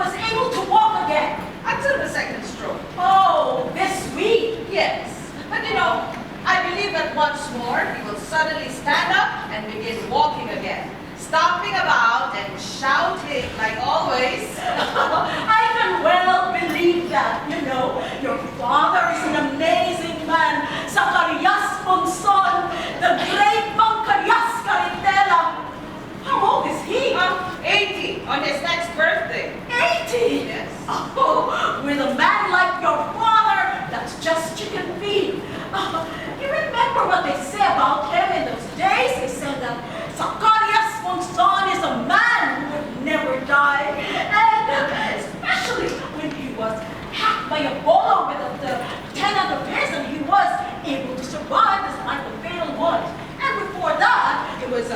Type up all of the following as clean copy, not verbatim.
was able to walk again. Until the second stroke. Oh, this week. Yes, but you know, I believe that once more he will suddenly stand up and begin walking again, stomping about and shouting like always. I can well believe that, you know. Your father is an amazing man. Zacarias Monzon, the great Zacarias Monzon. How old is he? 80 on his next birthday. 80? Yes. Oh, with a man like your father, that's just chicken feed. You remember what they say about him in those days? They said that Zacarias Monzon is a man who would never die. And especially when he was hacked by a bolo with the tenant of his, and he was able to survive this like the fatal ones. And before that, it was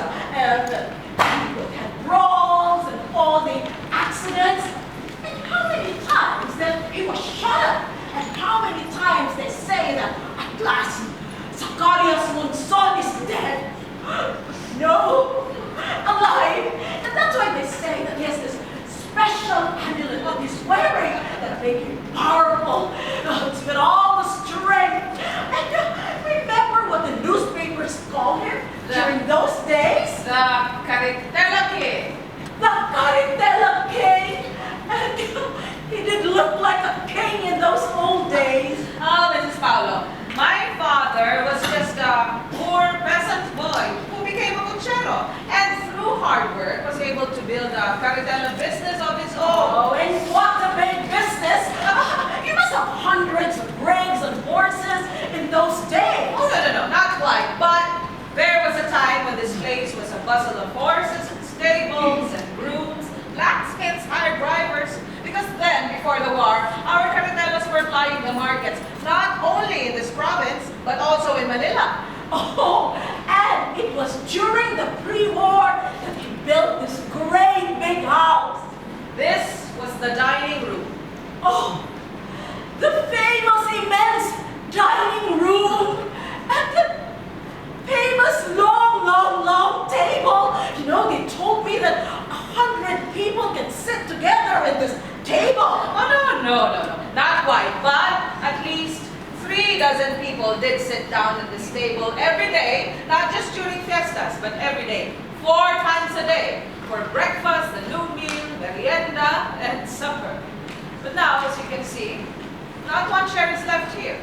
he had brawls and all the accidents. And how many times that he was shot up, and how many times they say that at last Zacarias Monzon is dead. No, alive. And that's why they say that he has this special amulet that he's wearing that make him powerful. It's got all the strength. And remember what the newspapers called him during those days? The Caritella King. The Caritella King. And he did look like a king in those old days. Oh, Mrs. Paolo, my father was just a poor peasant boy who became a cochero, and through hard work was able to build a Caritella business of his own. Oh, and what a big business! You must have hundreds of rigs and horses in those days. Oh, no, not quite, but there was a time when this place was a bustle of horses and stables and grooms, blacksmiths, hired drivers, because then, before the war, our carreteros were flying the markets, not only in this province, but also in Manila. Oh, and it was during the pre-war that he built this great big house. This was the dining room. Oh, the famous immense dining room, and the famous long table. You know, they told me that 100 people can sit together at this table. Oh, no, not quite, but at least 36 people did sit down at this table every day, not just during fiestas, but every day, 4 times a day, for breakfast, the noon meal, merienda, and supper. But now, as you can see, not one chair is left here,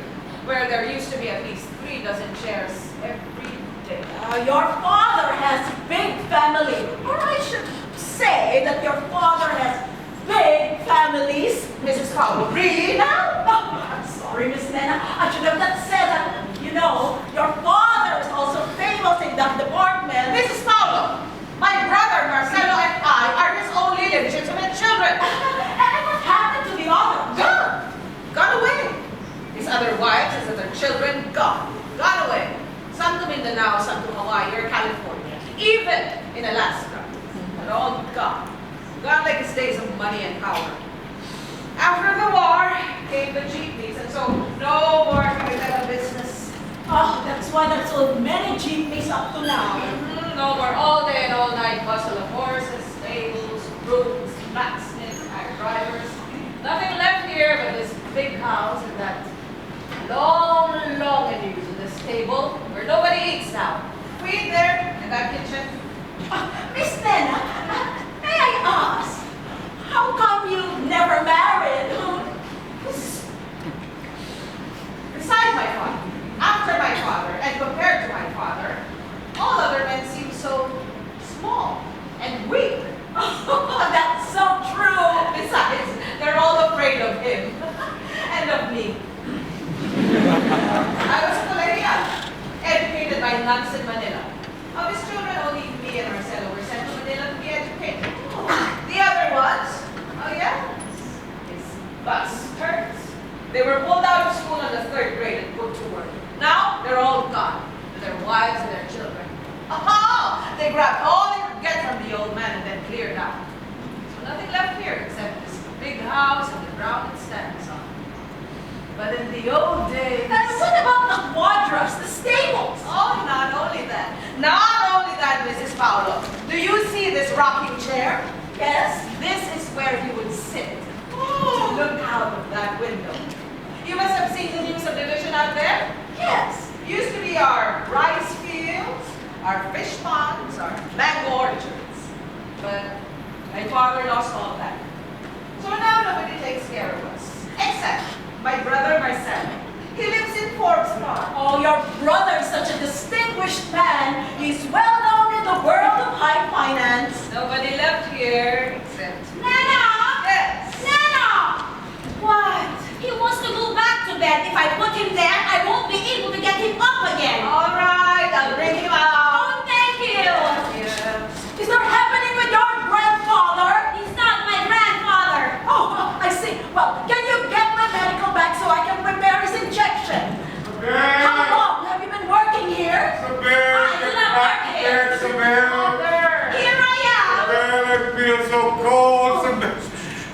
where there used to be at least 36 chairs every day. Your father has big family, or I should say that your father has big families. Mrs. Paolo, really now? Oh, I'm sorry, Miss Nena. I should have not said that. You know, your father is also famous in that department. Mrs. Paolo, my brother Marcelo and I are his only legitimate children. And what happened to the others? Gone away. His other wives, his other children, gone away. Some to Mindanao, some to Hawaii or California, even in Alaska. They're all gone. Gone like his days of money and power. After the war came the jeepneys, and so no more Caritella business. Oh, that's why there's so many jeepneys up to now. No more all day and all night bustle of horses, stables, grooms, blacksmiths, hired drivers. Nothing left here but this big house and that long and use of this table where nobody eats now. We eat there in that kitchen. Miss Nena, may I ask, how come you never married? Beside my father, after my father, and compared to my father, all other men seem so small and weak. Oh, that's so true. Besides, they're all afraid of him and of me. I was a Colerian, educated by nuns in Manila. Of his children, only me and Marcelo were sent to Manila to be educated. The other ones, oh yeah, his bastards. They were pulled out of school in the 3rd grade and put to work. Now, they're all gone, with their wives and their children. Aha! They grabbed all they could get from the old man and then cleared out. So nothing left here except this big house and the ground it stands on. But in the old days... And what about the quadras, the stables? Oh, not only that. Not only that, Mrs. Paolo. Do you see this rocking chair? Yes. This is where he would sit to look out of that window. You must have seen the news of division out Vincent, my brother Marcelo. He lives in Forbes Park. Oh, your brother is such a distinguished man. He's well known in the world of high finance. Nobody left here except... Nana! Yes. Nana! What? He wants to go back to bed. If I put him there, I won't be able to get him up again. All right, I'll bring him out. Oh, thank you. Yes. Is there happening with your grandfather? He's not my grandfather. Oh, I see. Well, can you get my medical bag so I can prepare his injection? How long have you been working here? I do not work here. Here I am. I feel so cold.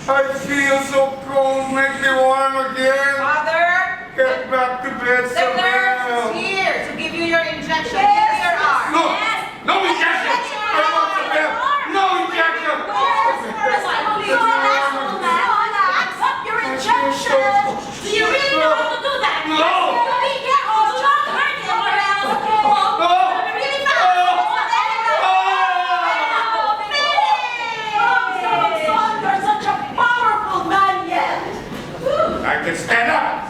I feel so cold. Make me warm again. Father, Get back to bed, the nurse is here to give you your injection. Give me your arm. No, no injection. I want to bed. No injection. Accept your injection. Do you really know how to do that? No. Be careful. Do not hurt him or else. No. Really fast. Mr. Monzon, you're such a powerful man yet. I can stand up.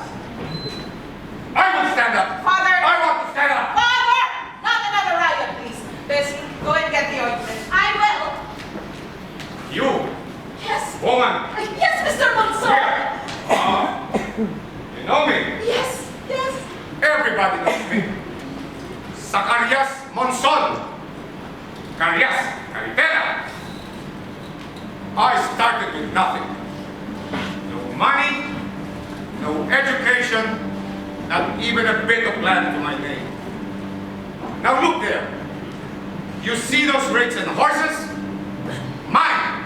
I will stand up. Father. I want to stand up. Father! Not another riot, please. Bessie, go and get the ointment. I will. You, Yes. woman. Yes, Mr. Monzon. Here. You know me. Yes. Yes. Everybody knows me. Zacarias Monzon. Zacarias, Caritela. I started with nothing. No money, no education, not even a bit of land to my name. Now look there. You see those rakes and horses? Mine.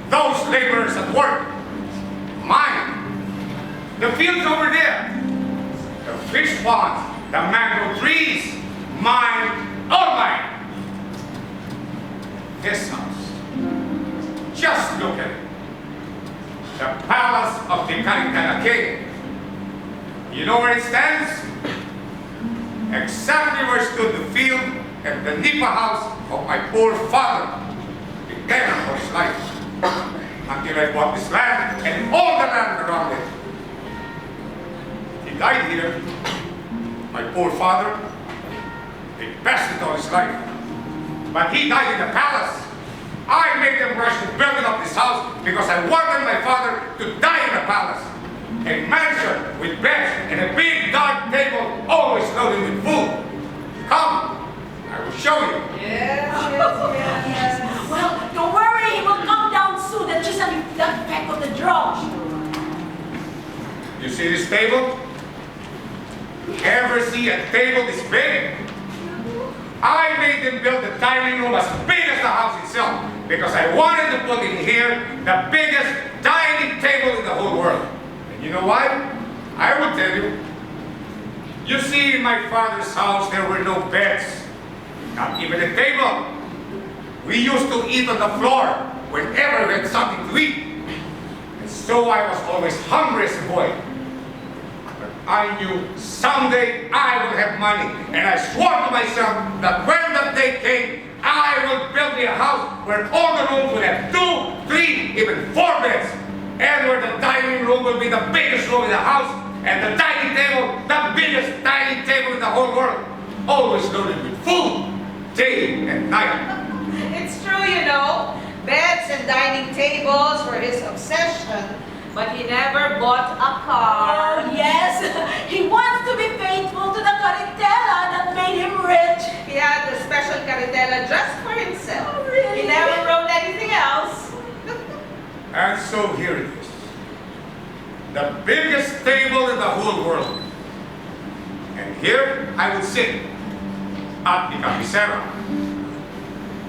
Those laborers at work? Mine. The fields over there? The fish ponds, the mango trees? Mine. All mine. This house. Just look at it. The palace of the Caritela king. You know where it stands? Exactly where stood the field and the Nipa house of my poor father, the tenant for his life, until I bought this land and all the land around it. He died here, my poor father. They passed it all his life. But he died in the palace. I made them rush to building up this house because I wanted my father to die in the palace. A mansion with beds and a big dark table always loaded with food. Come, I will show you. Yes. Well, don't worry, he will come down soon and just have the effect of the drum. You see this table? Ever see a table this big? I made them build the dining room as big as the house itself because I wanted to put in here the biggest dining table in the whole world. And you know why? I will tell you. You see, in my father's house, there were no beds, not even a table. We used to eat on the floor whenever we had something to eat. And so I was always hungry as a boy. But I knew someday I would have money. And I swore to myself that when that day came, I would build me a house where all the rooms would have 2, 3, even 4 beds. And where the dining room will be the biggest room in the house, and the dining table, the biggest dining table in the whole world. Always loaded with food, day and night. It's true, you know. Beds and dining tables were his obsession, but he never bought a car. Oh, yes. He wants to be faithful to the Caritela that made him rich. He had a special caritela just for himself. Oh, really? He never wrote anything else. And so here it is. The biggest table in the whole world. And here I would sit at the cabecera,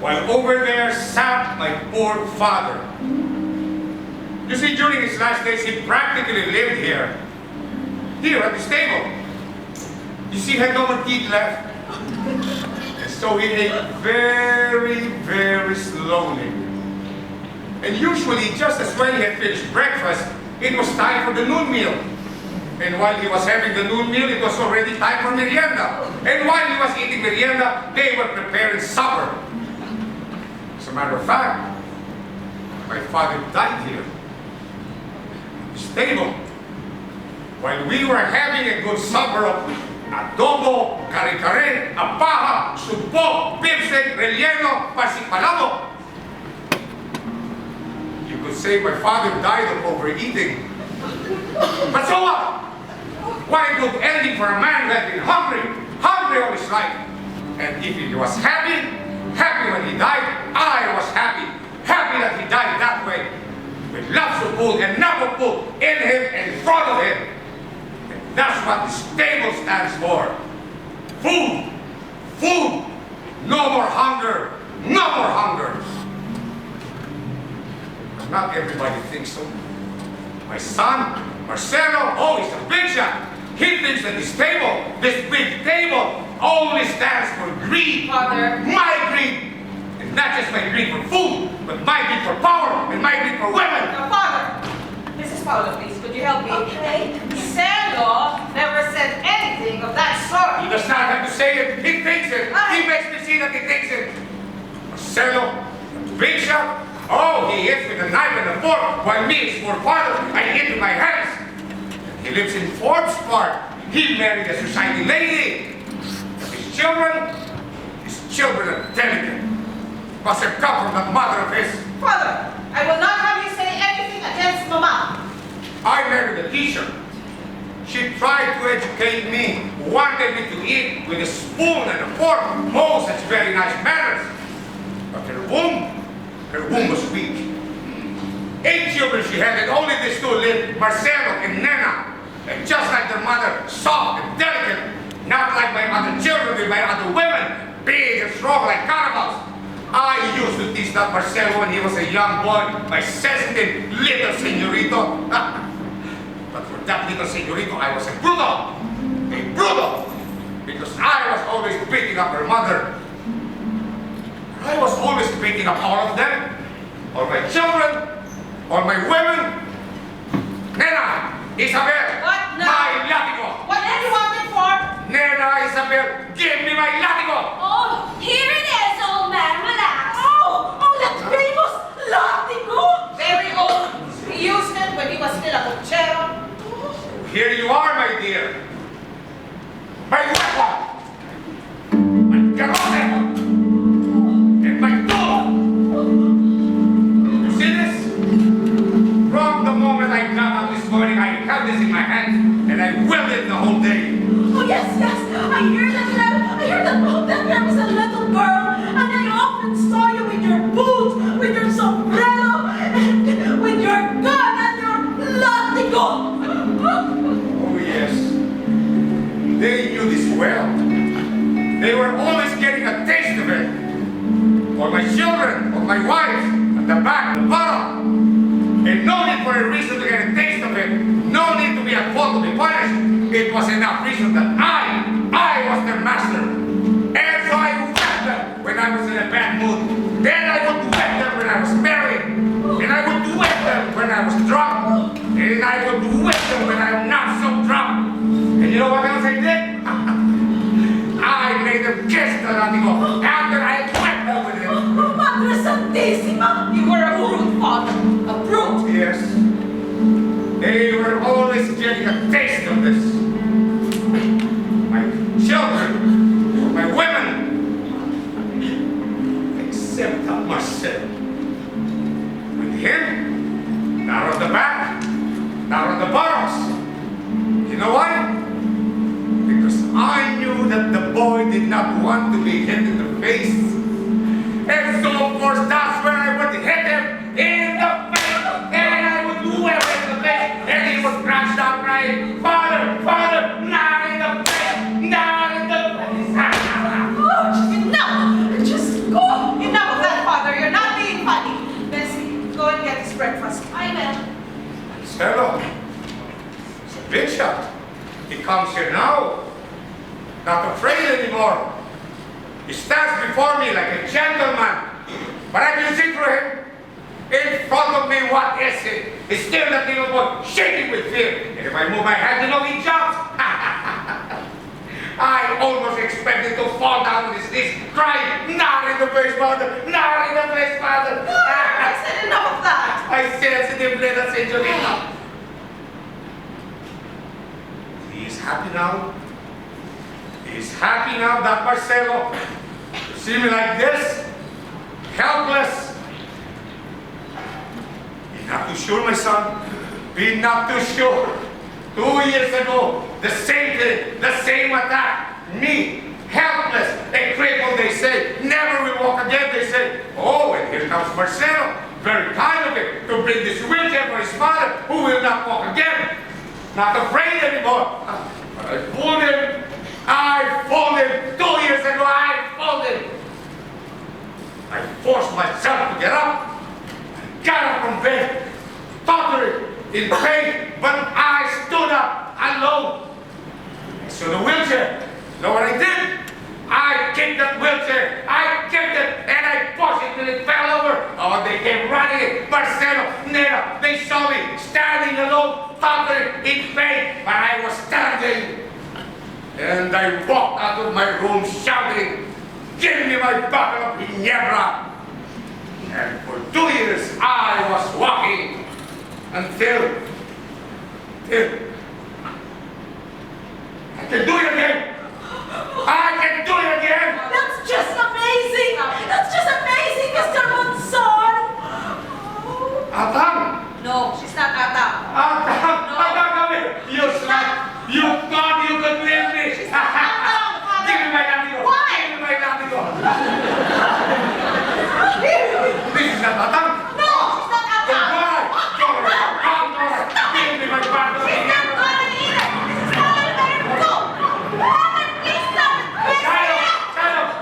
while over there sat my poor father. You see, during his last days, he practically lived here at this table. You see, he had no more teeth left. And so he ate very, very slowly. And usually, just as when he had finished breakfast, it was time for the noon meal. And while he was having the noon meal, it was already time for merienda. And while he was eating merienda, they were preparing supper. As a matter of fact, my father died here. You stable. While we were having a good supper of adobo, kare-kare, apaha, supo, beefsteak, relleno, pasipalamo. You could say my father died of overeating. But so what? What a good ending for a man who had been hungry all his life. And if he was happy when he died, I was happy that he died that way. With lots of food and enough of food in him and in front of him. And that's what this table stands for. Food. Food. No more hunger. No more hunger. But not everybody thinks so. My son, Marcelo, oh, he's a big shot. He thinks that this big table, only stands for greed. Father. My greed. And not just my greed for food, but my greed for power and my greed for women. Now, Father, Mrs. Paula, please, could you help me? Okay. Marcelo never said anything of that sort. He does not have to say it. He thinks it. He makes me see that he thinks it. Marcelo, the big shot. Oh, he hits with a knife and a fork, while me, his poor father, I hit with my hands. He lives in Forbes Park. He married a society lady. His children are delicate. Must have come from that mother of his. Father, I will not have you say anything against Mama. I married a teacher. She tried to educate me, wanted me to eat with a spoon and a fork. Oh, such very nice manners. But her womb was weak. 8 children she had, and only these 2 lived, Marcelo and Nena. And just like their mother, soft and delicate, not like my other children with my other women, big and strong like cannibals. I used to teach that Marcelo when he was a young boy, my sensitive little señorito. But for that little señorito, I was a brutal, because I was always beating up her mother. I was always beating up all of them, all my children, all my women. Nena, Isabel, What now? my latigo. What do you want it for? Nena, Isabel, give me my latigo. Oh, here it is, old man. Relax. Oh, that famous latigo! Very old. He used it when he was still a cochero. Here you are, my dear. My weapon. My garrote. And my tool. You see this? From the moment I got up this morning, I held this in my hand and I wielded it the whole day. Oh, yes. I hear that there was a little girl, and I often saw you with your boots, with your sombrero, and with your gun and your latigo. Oh, yes. They knew this well. They were always getting a taste of it. For my children, for my wife, at the back, the bottom. And no need for a reason to get a taste of it. No need to be at fault to be punished. It was enough reason that I was their master. And so I whipped them when I was in a bad mood. Then I would whip them when I was merry. And I would whip them when I was drunk. And I would whip them when I'm not so drunk. And you know what else I did? I made them kiss the latigo after I whipped them with it. Oh, Madre Santissima! You were a brute, Father. A brute. Yes. They were always getting a taste of this. My children, my women, except that Marcel. With him, down on the back, down on the buttocks. You know why? Because I knew that the boy did not want to be hit in the face. And so, of course, that's when I would hit him in the face. And I would do it in the face. And he would crash out crying, Father, not in the face, not in the face. Oh, enough! Just go! Enough of that, Father. You're not being funny. Bessie, go and get his breakfast. I will. Hello. It's a big shot. He comes here now, not afraid anymore. He stands before me like a gentleman, but I can see through him. In front of me, what is it? He's still that little boy, shaking with fear. And if I move my hand, you know he jumps. I almost expected to fall down on his knees, crying, not in the face, Father, not in the face, Father. I said enough of that. I sensitive little señorita. happy now? He's happy now, that Marcelo? You see me like this? Helpless? Be not too sure, my son. Be not too sure. 2 years ago, the same thing, the same attack. Me, helpless, a cripple, they say. Never will walk again, they say. Oh, and here comes Marcelo. Very kind of him to bring this wheelchair for his father, who will not walk again. Not afraid anymore. But I fooled him. I fooled him. 2 years ago, I fooled him. I forced myself to get up. I got up from bed, tottering, in pain, but I stood up alone. I saw the wheelchair. You know what I did? I kicked that wheelchair. I kicked it, and I pushed it till it fell over. Oh, they came running. Marcelo, Nera, they saw me standing alone, tottering, in pain, but I was standing. And I walked out of my room shouting, "Give me my bottle of Ginebra!" And for 2 years I was walking until I can do it again. I can do it again. That's just amazing. That's just amazing, Mr. Monzon. Atang! No, she's not Anak. Atang! No. Atang, come here! You slut! You thought you could leave me! Give me my latigo! Why? Give me my latigo! This is not Atang! No, she's not Anak. Goodbye! Dora! Give me my bottle of She's not Ginebra! going either. This is not let her go. Mother, please stop it. Please Child!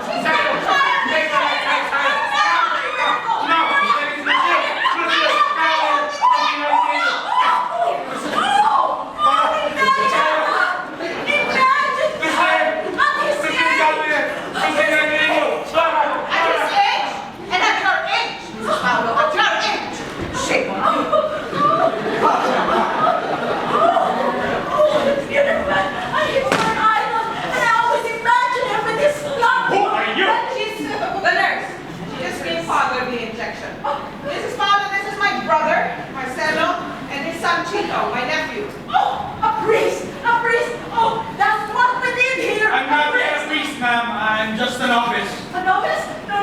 She's not trying. Take my life, child! No! Lucille! Lucille! At his age and at your age, Mrs. Paolo, at your age. Shame on you. Beautiful. He's my idol, and I always imagine him with his love. Who are you? She's the nurse. She just gave father the injection. Mrs. Paolo, this is my brother, Marcelo, and his son Chico, my nephew. Oh, a priest, a priest. Oh, that's what we need here. I'm not yet a priest, ma'am. I'm just a novice. A novice? No.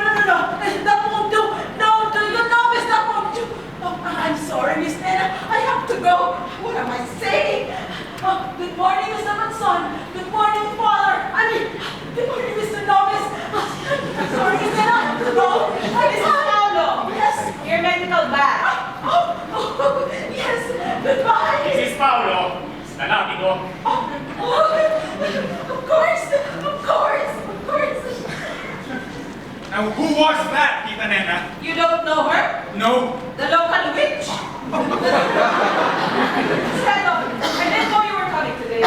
That won't do. No, the novice, that won't do. Oh, I'm sorry, Miss Nena. I have to go. What am I saying? Oh, good morning, Mr. Monzon. Good morning, Father. Good morning, Mr. Novice. I'm sorry, Miss Nena. I have to go. Mrs. Paolo, Yes. your medical bag. Oh, yes. Goodbye. Mrs. Paolo, the latigo. Of course. Now, who was that, Tita Nena? You don't know her? No. The local witch? Stand up. I didn't know you were coming today.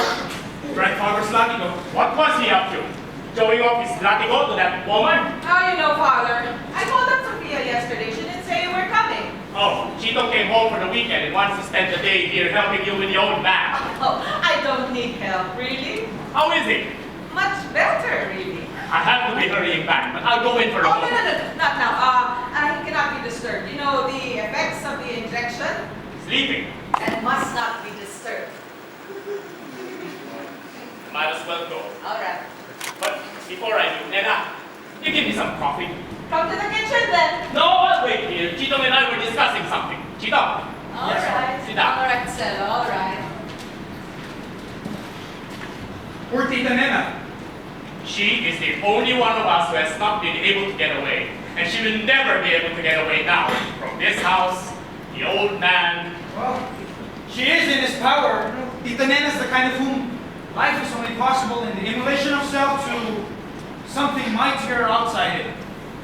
Grandfather's latigo. What was he up to? Showing off his latigo to that woman? How you know, Father? I called up Sophia yesterday. She didn't say you were coming. Oh, Chito came home for the weekend and wants to spend the day here helping you with the old man. Oh, I don't need help, really. How is it? Much better, really. I have to be hurrying back, but I'll go in for a Oh, no, moment. not now. He cannot be disturbed. You know the effects of the injection? Sleeping. And must not be disturbed. Might as well go. All right. But before I do, Nena, you give me some coffee. Come to the kitchen then. No, I'll wait here. Chito and I were discussing something. Chito. All right. Sit down. All right, Stella. All right. Poor Tita Nena. She is the only one of us who has not been able to get away. And she will never be able to get away now. From this house, the old man. Well, she is in his power. Tita Nena's the kind of whom life is only possible in the immolation of self to something mightier outside it.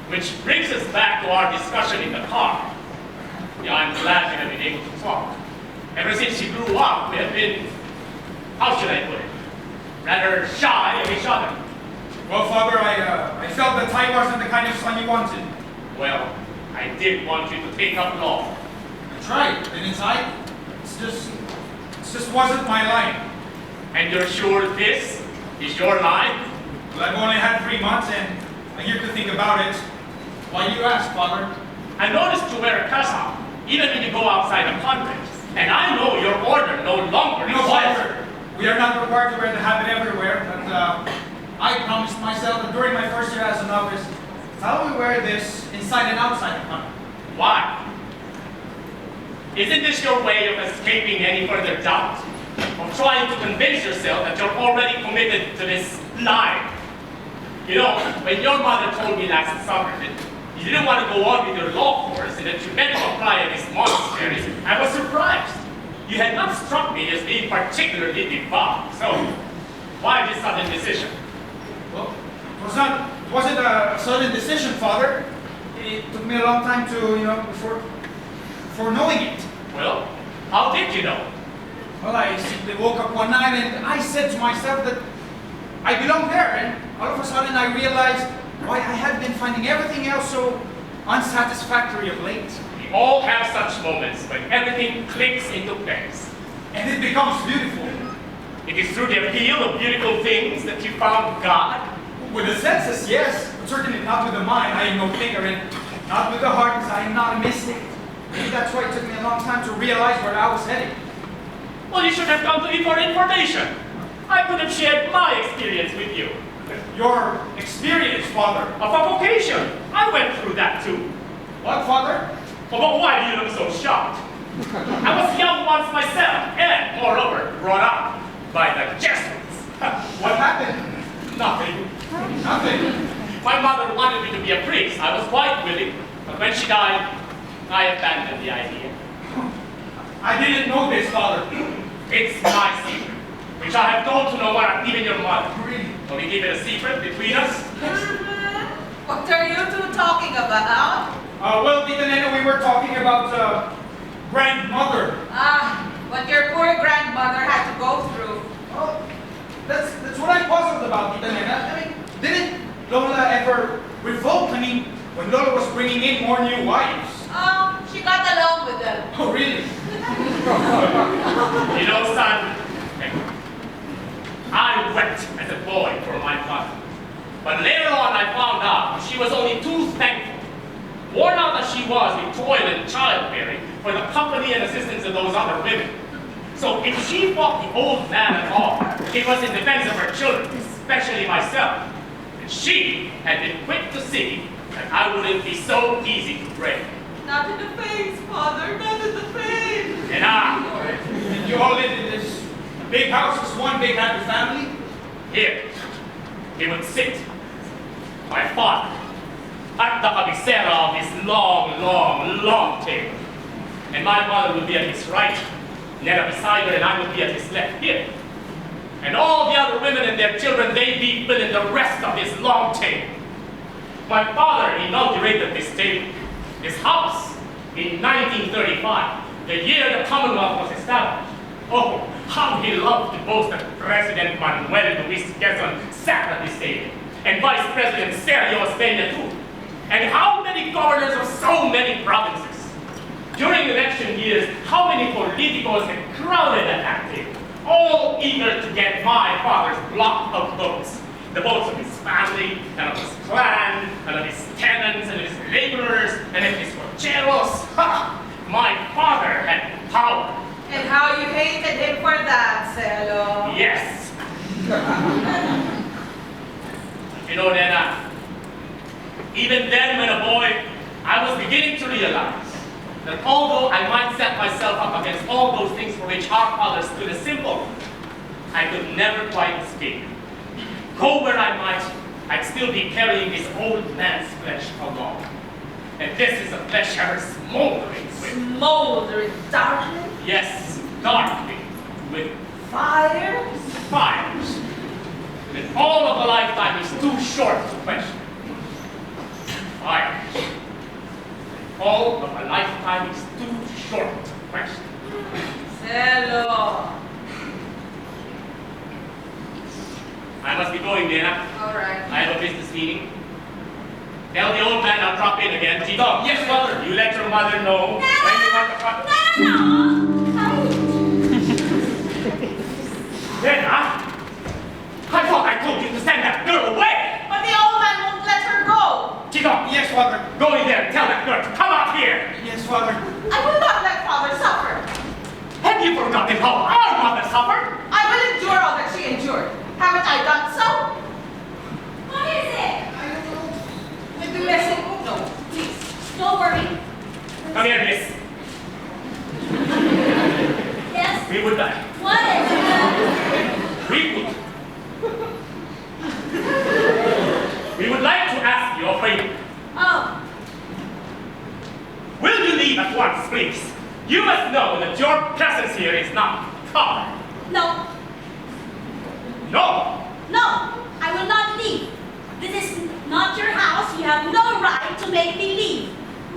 Which brings us back to our discussion in the car. Yeah, I'm glad we have been able to talk. Ever since she grew up, we have been, how should I put it, rather shy of each other. Well, Father, I felt that I wasn't the kind of son you wanted. Well, I did want you to take up law. I tried, didn't I? It just wasn't my line. And you're sure this is your line? Well, I've only had 3 months and a year to think about it. Why do you ask, Father? I noticed you wear a cassock, even when you go outside a convent. And I know your order no longer No, requires Father. We are not required to wear the habit everywhere, but I promised myself that during my first year as a novice, I will wear this inside and outside the country. Why? Isn't this your way of escaping any further doubt? Of trying to convince yourself that you're already committed to this lie? You know, when your mother told me last summer that you didn't want to go on with your law course and that you meant to apply at these monasteries, I was surprised. You had not struck me as being particularly devout. So, why this sudden decision? Well, it wasn't a sudden decision, Father. It took me a long time to, before knowing it. Well, how did you know? Well, I simply woke up one night and I said to myself that I belong there, and all of a sudden I realized why I had been finding everything else so unsatisfactory of late. We all have such moments when everything clicks into place. And it becomes beautiful. It is through the appeal of beautiful things that you found God. With the senses, yes, but certainly not with the mind. I am no thinker, and not with the heart, because I am not a mystic. Maybe that's why it took me a long time to realize where I was heading. Well, you should have come to me for information. I could have shared my experience with you. Your experience, Father. Of a vocation. I went through that too. What, Father? Oh, but why do you look so shocked? I was young once myself, and moreover, brought up by the Jesuits. What happened? Nothing. Nothing. My mother wanted me to be a priest. I was quite willing, but when she died, I abandoned the idea. I didn't know this, Father. It's my secret, which I have told to no one, not even your mother. Really? Will we keep it a secret between us? What are you two talking about? Well, Tita Nena, we were talking about, grandmother. What your poor grandmother had to go through. Oh, that's what I'm puzzled about, Tita Nena. I mean, didn't Lola ever revolt? I mean, when Lola was bringing in more new wives. She got along with them. Oh, really? You know, son, I wept as a boy for my mother. But later on I found out she was only too thankful, worn out as she was with toil and childbearing, for the company and assistance of those other women. So if she fought the old man at all, it was in defense of her children, especially myself. And she had been quick to see that I wouldn't be so easy to break. Not in the face, Father, not in the face. And You all lived in this big house, this one big happy family? here, he would sit, my father, at the cabecera of this long table. And my mother would be at his right, Nera beside her, and I would be at his left here. And all the other women and their children, they'd be within the rest of this long table. My father inaugurated this table, this house, in 1935, the year the Commonwealth was established. Oh, how he loved to boast that President Manuel Luis Quezon sat at this table, and Vice President Sergio Espeña too. And how many governors of so many provinces. During election years, how many politicos had crowded at that table, all eager to get my father's block of votes. The votes of his family, and of his clan, and of his tenants, and of his laborers, and of his rancheros. Ha! My father had power. And how you hated him for that, Celo. Yes. You know, Nena, even then when a boy, I was beginning to realize that although I might set myself up against all those things for which our father stood as simple, I could never quite escape. Go where I might, I'd still be carrying this old man's flesh along. And this is a flesh ever smoldering with. Smoldering darkly? Yes, darkly, with Fires? fires. And all of a lifetime is too short to question. Fires. All of a lifetime is too short to question. Celo. I must be going, Nena. All right. I have a business meeting. Tell the old man I'll drop in again. Tito. Yes, Father. You let your mother know when you want to come. Nena, I thought I told you to send that girl away. But the old man won't let her go. Tito, Yes, Father. go in there and tell that girl to come out here. Yes, Father. I will not let Father suffer. Have you forgotten how our mother suffered? I will endure we would like. What is it? We would like to ask you a favor. Oh, Will you leave at once, please? You must know that your presence here is not common. no. No! No, I will not leave. This is not your house. You have no right to make me leave.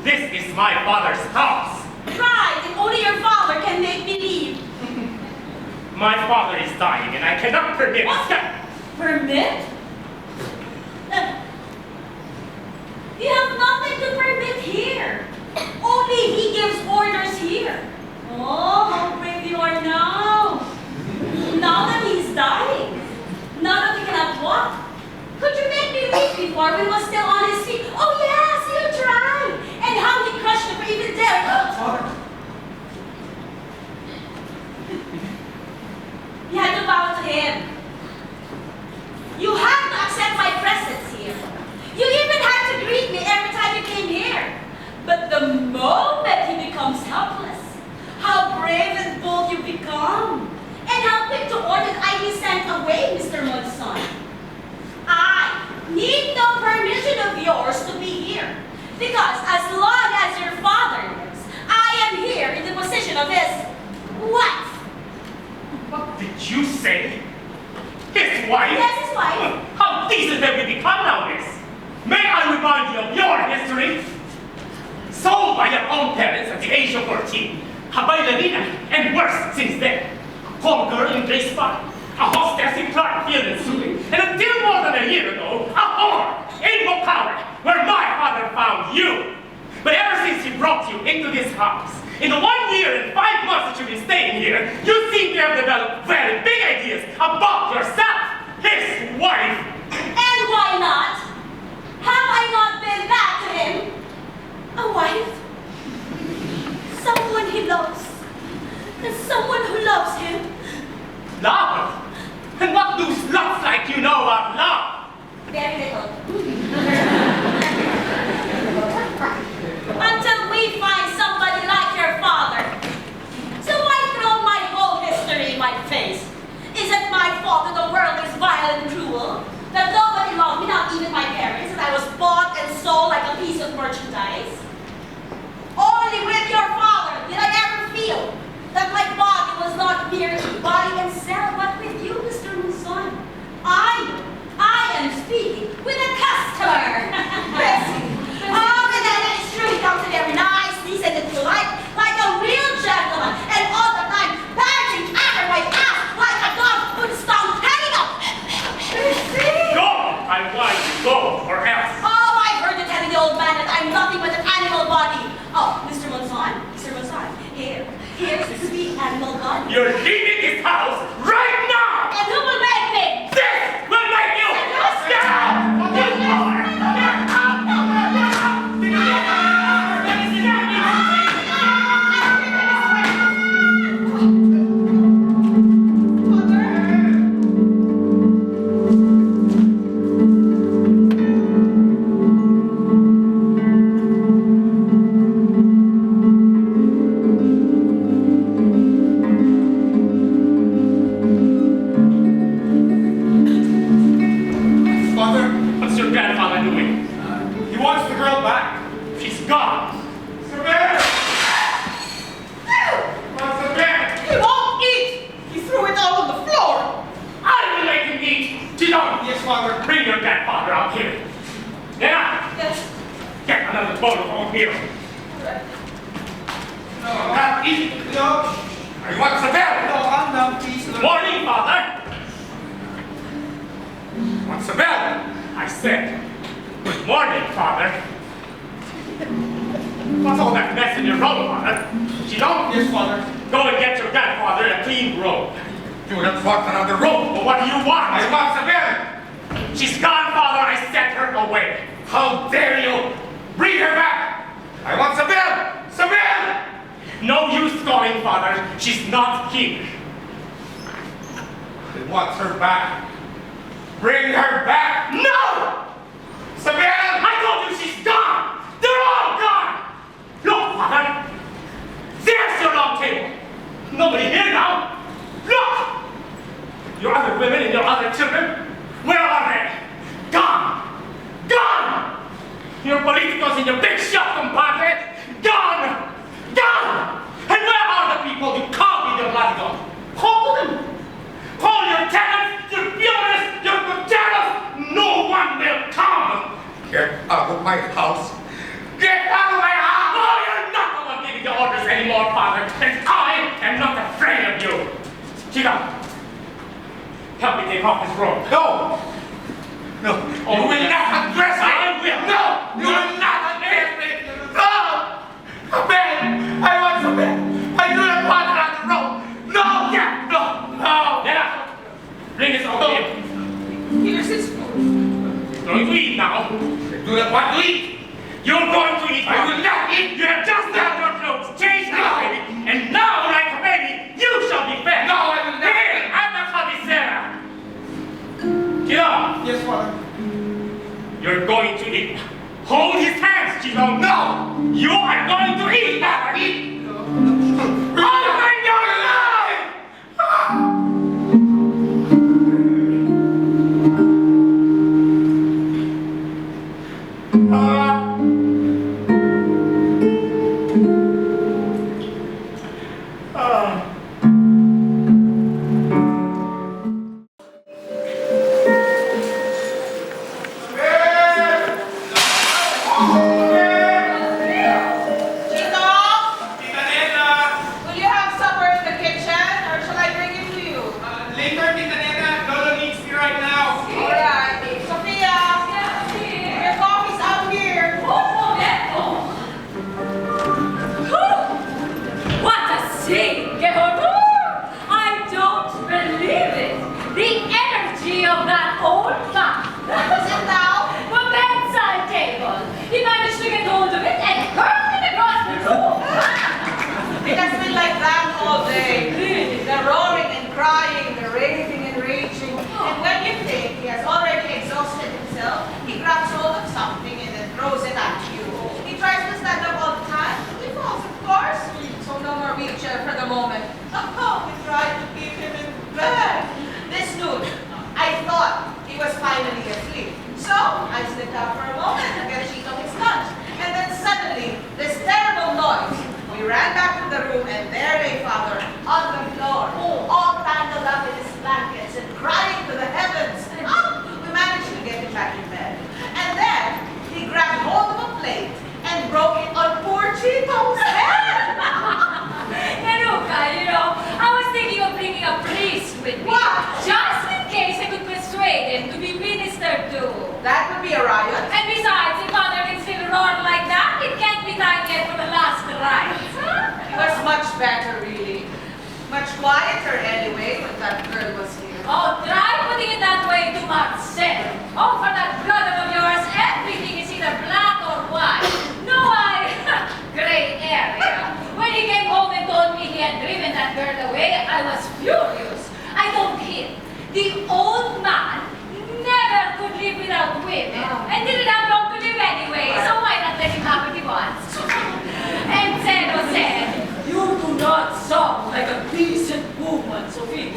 This is my father's house. Right, and only your father can make me leave. My father is dying and I cannot permit Permit? You have nothing to permit here. Only he gives orders here. Oh, how brave you are now. Now that he's dying. Now that he cannot walk. Could you make me leave before we was still on his feet? Oh yes, you tried. And how he crushed him for even there. Father. You had to bow to him. You had to accept my presence here. You even had to greet me every time you came here. But the moment he becomes helpless, how brave and bold you become. And how quick to order that I be sent away, Mr. Monzon. I need no permission of yours to be here. Because as long as your father lives, I am here in the position of his wife. What did you say? His wife? Yes, his wife. How decent have we become nowadays? May I remind you of your history? Sold by your own parents at the age of 14. A ballerina, and worse since then. Home girl in grade spot. A hostess in Clark Field and Sully. And until more than a year ago, a whore in Bocaue, where my father found you. But ever since he brought you into this house, in the 1 year and 5 months that you've been staying here, you seem to have developed very big ideas about yourself, his wife. And why not? Have I not been that to him? A wife? Someone he loves. And someone who loves him. Love? And what do sluts like you know about love? Very little. Until we find somebody like your father. So why throw my whole history in my face? Is it my fault that the world is vile and cruel? That nobody loved me, not even my parents, that I was bought and sold like a piece of merchandise? Only with your father did I ever feel that my body was not mere to buy and sell, but with you, Mr. Monzon. I am speaking with a customer. Oh, and then it's true, he comes in very nice, decent and polite, like a real gentleman, and all the time panting after my ass like a dog with his tongue hanging up. Go! I want you to go, or else. Oh, I've heard you telling the old man that I'm nothing but an animal body. Oh, Mr. Monzon, here's the sweet animal body. You're leaving this house right now! And who will make me? This will make you! Get out! Get out! Get out! What's your grandfather doing? He wants the girl back. She's gone. Sabel! What's the bed? He won't eat! He threw it out on the floor! I will make him eat. Chidon, Yes, Father. bring your grandfather out here. Anak, Yes. get another bowl of oatmeal. No, Now eat. no, I want Sabel! calm down, please. No. Morning, father. Want Sabel! I said, good morning, father. What's all that mess in your robe, father? Chidon, Yes, Father. go and get your grandfather a clean robe. Do not want another room! But what do you want? I want Sabel! She's gone, father. I sent her away. How dare you! Bring her back! I want Sabel! Sabel! No use calling, father. She's not here. I want her back! Bring her back! No! Sabel! I told you she's gone! They're all gone! Look, father! There's your long table! Nobody here now! Your other women and your other children, where are they? Gone! Gone! Your politicos in your big shop, compadre, gone! Gone! And where are the people you called with your latigo? Call them! Call your tenants, your builders, your coteros! No one will come! Get out of my house! Get out of my house! No, you're not the one giving the orders anymore, Father, and I am not afraid of you! Chica, help me take off this robe. No! No! Oh, You will not undress me! I will! No! You will not undress me! No! A bed! I want a bed! I do not want another robe! No! Yeah! No! No! Yeah! Bring this over here. Here's his food. Going to eat now. I do not want to eat! You're going to eat. I will not eat! You have just had your clothes changed, No. baby, and now, like a baby, you shall be fed. No, I will not. Here, I'm the cabecera. Chico, Yes, Father. you're going to eat. Hold his hands, Chico. No! You are going to eat. Eat! Open your mouth! Chico, Tita Nena! will you have supper in the kitchen, or shall I bring it to you? Later, Tita Nena. Lolo needs me right now. All right. Sophia, your coffee's out here. What a scene, Cobarrubias! I don't believe it! The energy of that old man! What was it now? The bedside table! He managed to get hold of it and hurled it across the room! It has been like that all day. The roaring and crying, the raving and raging. And when you think he has already exhausted himself, he grabs hold of something and then throws it at you. He tries to stand up all the time. He falls, of course. So no more wheelchair for the moment. Oh, we tried to keep him in bed. This dude, I thought he was finally asleep. So I slipped out for a moment to get a sheet of his lunch. And then suddenly, this terrible noise. We ran back to the room and there lay Father on the floor, all tangled up in his blankets and crying to the heavens. Oh, we managed to get him back in bed. And then he grabbed hold of a plate and broke it on poor Chito's head. Nanuka, I was thinking of bringing a priest with me. What? Just in case I could persuade him to be ministered to. That would be a riot. And besides, if Father can still roar like that, it can't be time yet for the last rites. It was much better, really. Much quieter anyway when that girl was here. Oh, try putting it that way to Marcel. Oh, for that brother of yours, everything is either black or white. No, gray area. When he came home and told me he had driven that girl away, I was furious. I told him, the old man never could live without women, and didn't have long to live anyway, so why not let him have what he wants? And Zeno said, you do not sound like a decent woman, Sophie.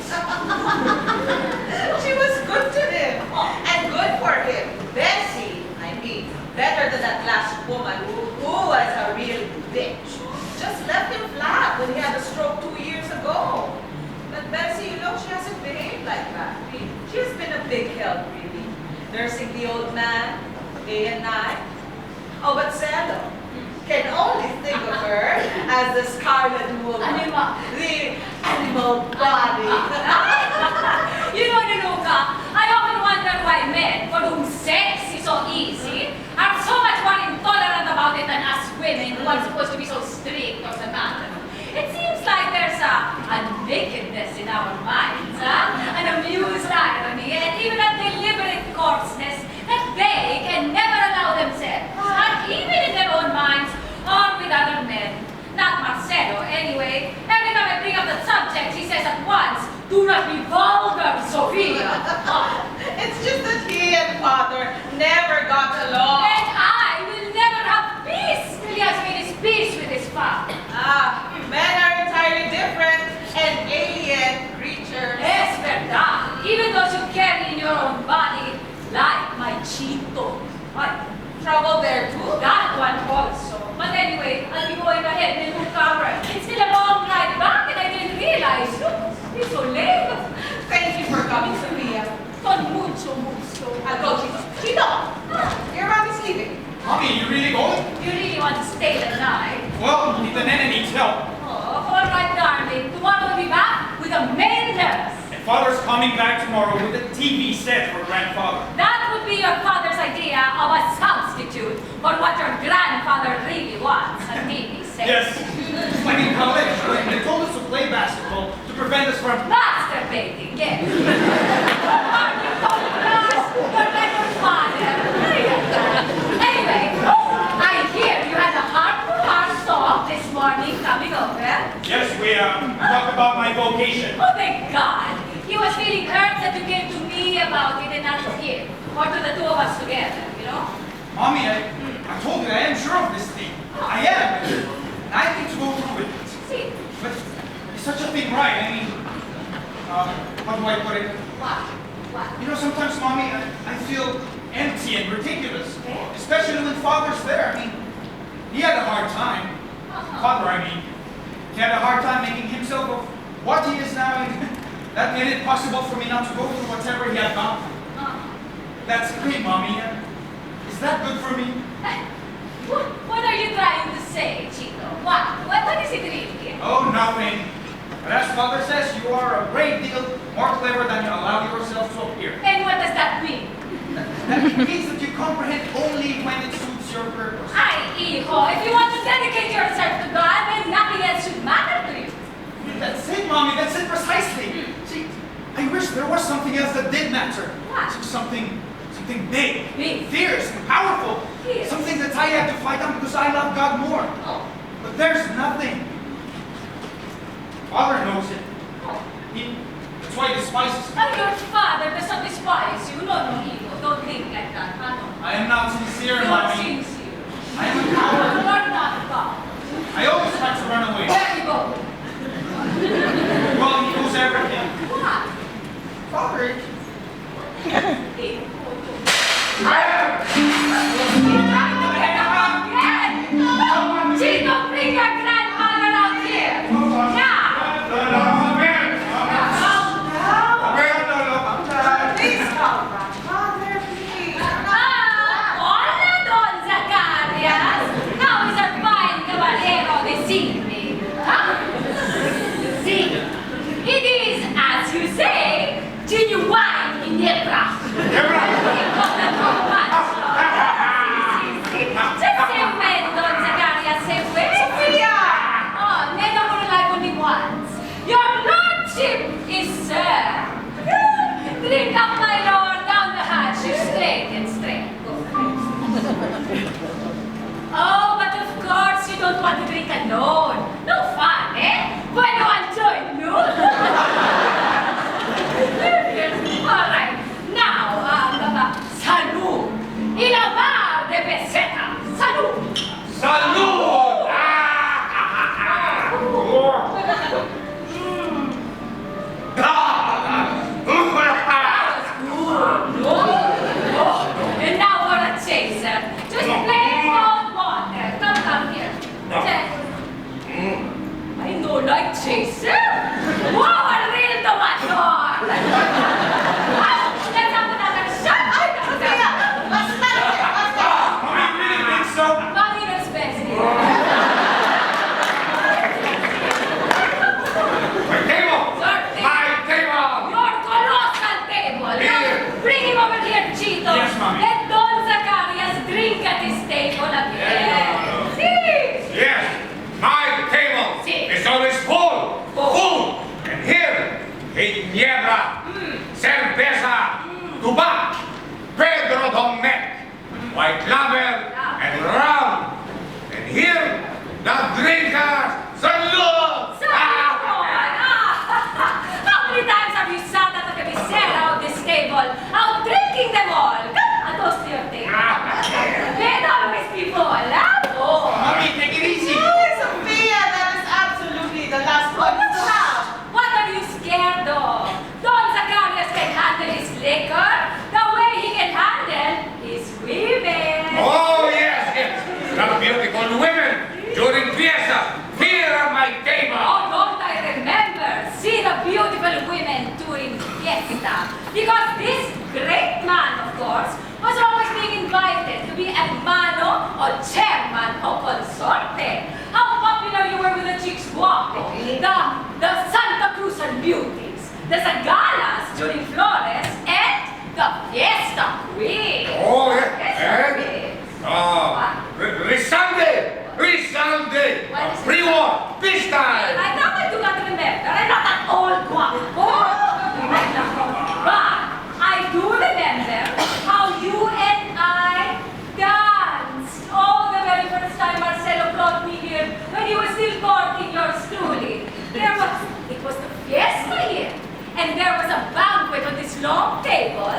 She was good to him. And good for him. Bessie, I mean, better than that last woman who was a real bitch. Just left him flat when he had a stroke 2 years ago. But Bessie, she hasn't behaved like that. She has been a big help, really. Nursing the old man, day and night. Oh, but Selo can only think of her as the scarlet woman. The animal body. Nanuka, I often wonder why men, for whom sex is so easy, are so much more intolerant about it than us women who are supposed to be so strict on the matter. It seems like there's a nakedness in our minds, an amused irony, and even a deliberate coarseness that they can never allow themselves, not even in their own minds or with other men. Not Marcelo, anyway. Every time I bring up the subject, he says at once, do not be vulgar, Sophia. It's just that he and Father never got along. And I will never have peace till he has made his peace with his father. Men are entirely different and alien creatures. Es verdad. your own body like my Chito. What? Trouble there too? That one also. But anyway, I'll be going ahead and recover. It's still a long ride back and I didn't realize. Look, it's so late. Thank you for coming, Sophia. Con mucho gusto. I'll go, Chito. Chito! Your mom is leaving. Mommy, you really going? You really want to stay the night? Well, the nene needs help. Oh, all right, darling. Tomorrow we'll be back with a main nurse. And Father's coming back tomorrow with a TV set for grandfather. That would be your father's idea of a substitute for what your grandfather really wants, a TV set. Yes. It's like in college, when they told us to play basketball to prevent us from... Masturbating, yes. Are you focused? You're like your father. Anyway, I hear you had a heart-to-heart talk this morning coming over. Yes, we talked about my vocation. Oh, thank God. He was feeling hurt that you came to me about it and not to him. Or to the two of us together, you know? Mommy, I told you I am sure of this thing. I am. And I need to go through with it. See? But is such a thing right? I mean, how do I put it? What? You know, sometimes, Mommy, I feel empty and ridiculous. Yeah. Especially when Father's there. I mean, he had a hard time. Father, I mean. He had a hard time making himself of what he is now. And that made it possible for me not to go through whatever he had gone through. That's great, Mommy. Is that good for me? What are you trying to say, Chito? What is it really? Oh, nothing. But as Father says, you are a great deal more clever than you allow yourself to appear. And what does that mean? That means that you comprehend only when it suits your purpose. Ay, hijo, if you want to dedicate yourself to God, then nothing else should matter to you. That's it, Mommy. That's it precisely. See, I wish there was something else that did matter. What? Something big, Big. fierce, and powerful. Fierce. Something that I had to fight on because I love God more. Oh. But there's nothing. Father knows it. That's why he despises me. Oh, your father does not despise you. No, hijo, don't think like that. I am not sincere, You're Mommy. sincere. I am a coward. You're not God. I always try to run away. There you go. Well, he knows everything. What? Father, Hijo. He's trying to get up again. Chito, bring your grandmother out here. Now. Please come back. Father, please. Hola, Don Zacarias. How is our fine caballero this evening? Huh? See, it is, as you say, genuine Ginebra. Just say when, Don Zacarias, say when. Sophia! Oh, never would like only once. Your lordship is served. Drink up, my lord, down the hatch, you straight and straight. Oh, but of course you don't want to drink alone. No fun, eh? Bueno, I'll join you. All right. Now, salud. Y la mar de peseta. Salud. Salud! And now for a chaser. Just plain cold water. Come here. I don't like chaser. Wow, a real tomato. Let's have another shot. Sophia! What's that? Mommy, you really think so? Mommy respects you. My table! Your table. My table! Your colossal table. Here. Bring him over here, Chito. Yes, Mommy. Let Don Zacarias drink at his table again. See? Yes, my table Si. is always full. Full. Full. And here, ginebra, cerveza, tubac, Pedro Domecq, white label, and rum. And here, the drinkers, salute! How many times have you sat at the cabecera of this table, out drinking them all? Come, a toast to your table. Let always be full, huh? Oh. Mommy, take it easy. Sophia, that is absolutely the last one to have. What are you scared of? Don Zacarias can handle his liquor. how consorte, how popular you were with the chicks walking, the Santa Cruzan beauties, the Zagalas during Flores, and the Fiesta Queen. Oh, yeah. Fiesta And, Resounded! What is it? Pre-war! Peace time! I thought I do not remember. I'm not an old guapo. But I do remember how you and I danced. Oh, the very first time Marcelo brought me here when he was still courting yours truly. It was the fiesta here. And there was a banquet on this long table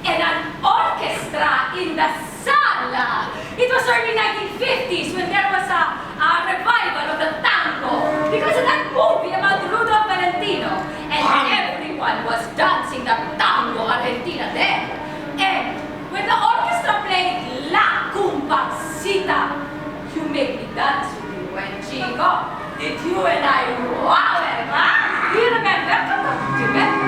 and an orchestra in the sala. It was early 1950s when there was a revival of the tango because of that movie about Rudolph Valentino. And everyone was dancing the tango Argentina then. And when the orchestra played La Comparsita, you made me dance with you and Chico. Did you and I wow it, huh? Do you remember? Do you remember?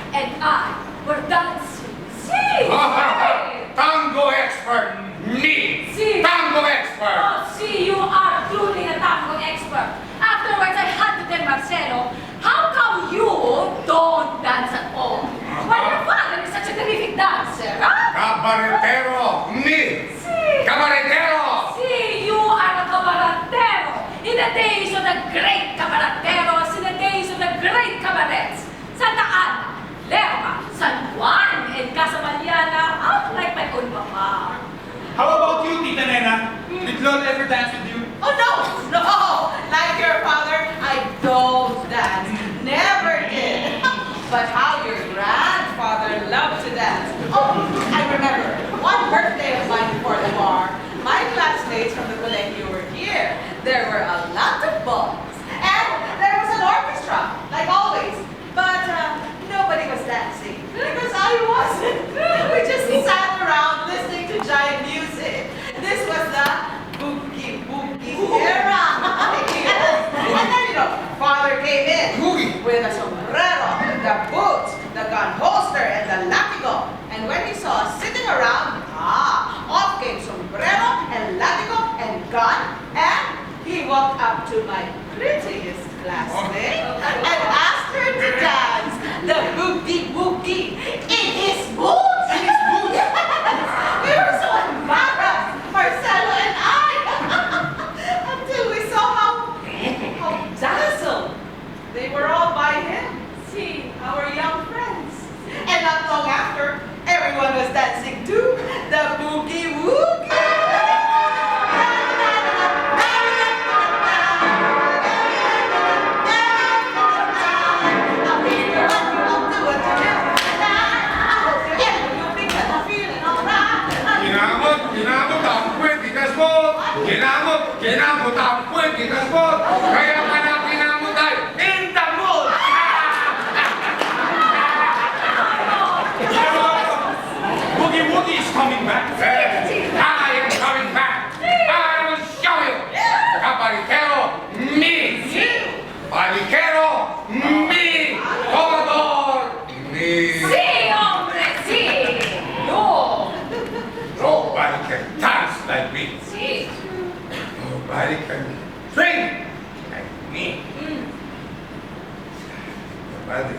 And I were dancing. See? Tango expert, me! See? Tango expert! Oh, see, you are truly a tango expert. Afterwards, I had to tell Marcelo, how come you don't dance at all? Well, your father is such a terrific dancer, huh? Cabaretero, me! See? Cabaretero! See, you are a cabaretero. In the days of the great cabareteros, in the days of the great cabarets, Santa Ana, Lerma, San Juan, and Casamaliana, I'm like my own papa. How about you, Tita Nena? Did Lord ever dance with you? Oh, no! Like your father, I don't dance. Never did. But how your grandfather loved to dance. Oh, I remember. One birthday of mine before the war, my classmates from the colegio were here. There were a lot of balls. And there was an orchestra, like always. But nobody was dancing. Because I wasn't. We just sat around listening to giant music. This was the boogie era. Yes. And then, father came in with a sombrero, the boots, the gun holster, and the latigo. And when he saw us sitting around, off came sombrero and latigo and gun, and he walked up to my prettiest classmate and asked her to dance the boogie in his boots. In his boots? We were so embarrassed, Marcelo and I, until we saw how dazzled they were all by him. See, our young friends. And not long after, everyone was dancing too, the boogie woogie. Kinamot ang puwet, kinasbot, kaya ka na kinamot ay in the mood! Boogie Woogie is coming back. I am coming back! I will show you! Cabaretero, me! Baliquero, me! Comador, me! Sí, hombre, sí. No. Nobody can dance like me. Sí. Nobody can drink like me. Nobody.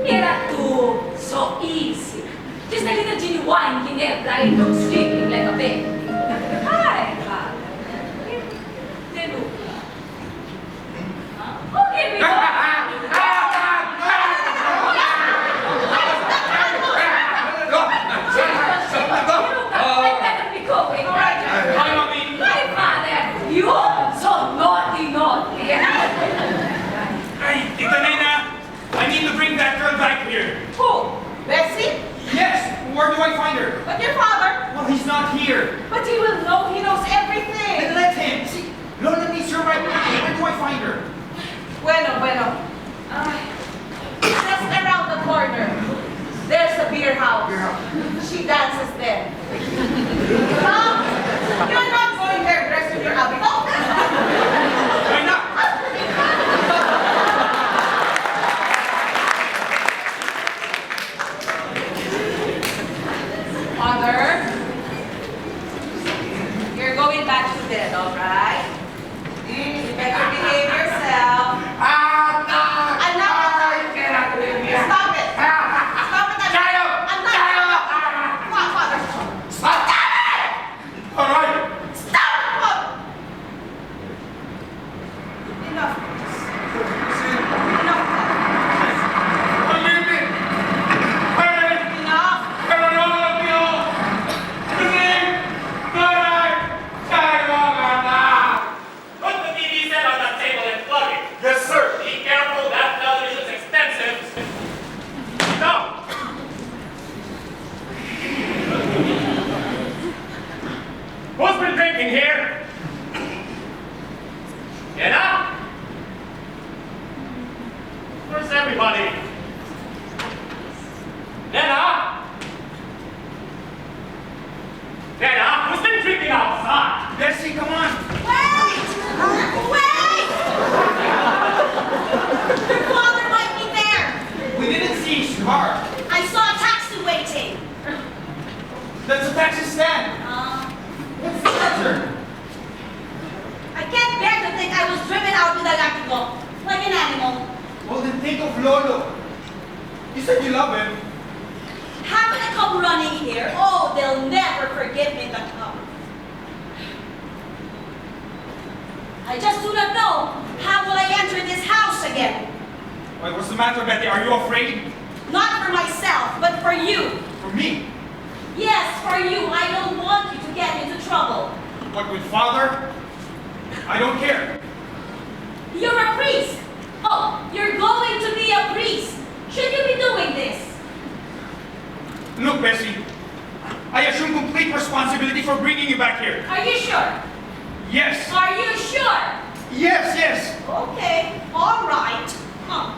Era too so easy. Just a little genuine Ginebra and look sleeping like a baby. Hi, father. Oh, here we go. I better be going. Hi, Mommy. My father, you so naughty. Hey, Tita Nena, I need to bring that girl back here. Who? Bessie? Yes, where do I find her? But your father? What seeing, sweetheart? I saw a taxi waiting. That's a taxi stand. What's the matter? I can't bear to think I was driven out with a latigo, like an animal. Well, then think of Lolo. You said you love him. Happen to come running here. Oh, they'll never forgive me the come. I just do not know how will I enter this house again. Wait, what's the matter, Betty? Are you afraid? Not for myself, but for you. For me? Yes, for you. I don't want you to get into trouble. What, with Father? I don't care. You're a priest. Oh, you're going to be a priest. Should you be doing this? Look, Bessie, I assume complete responsibility for bringing you back here. Are you sure? Yes. Are you sure? Yes, yes. Okay, all right. Huh.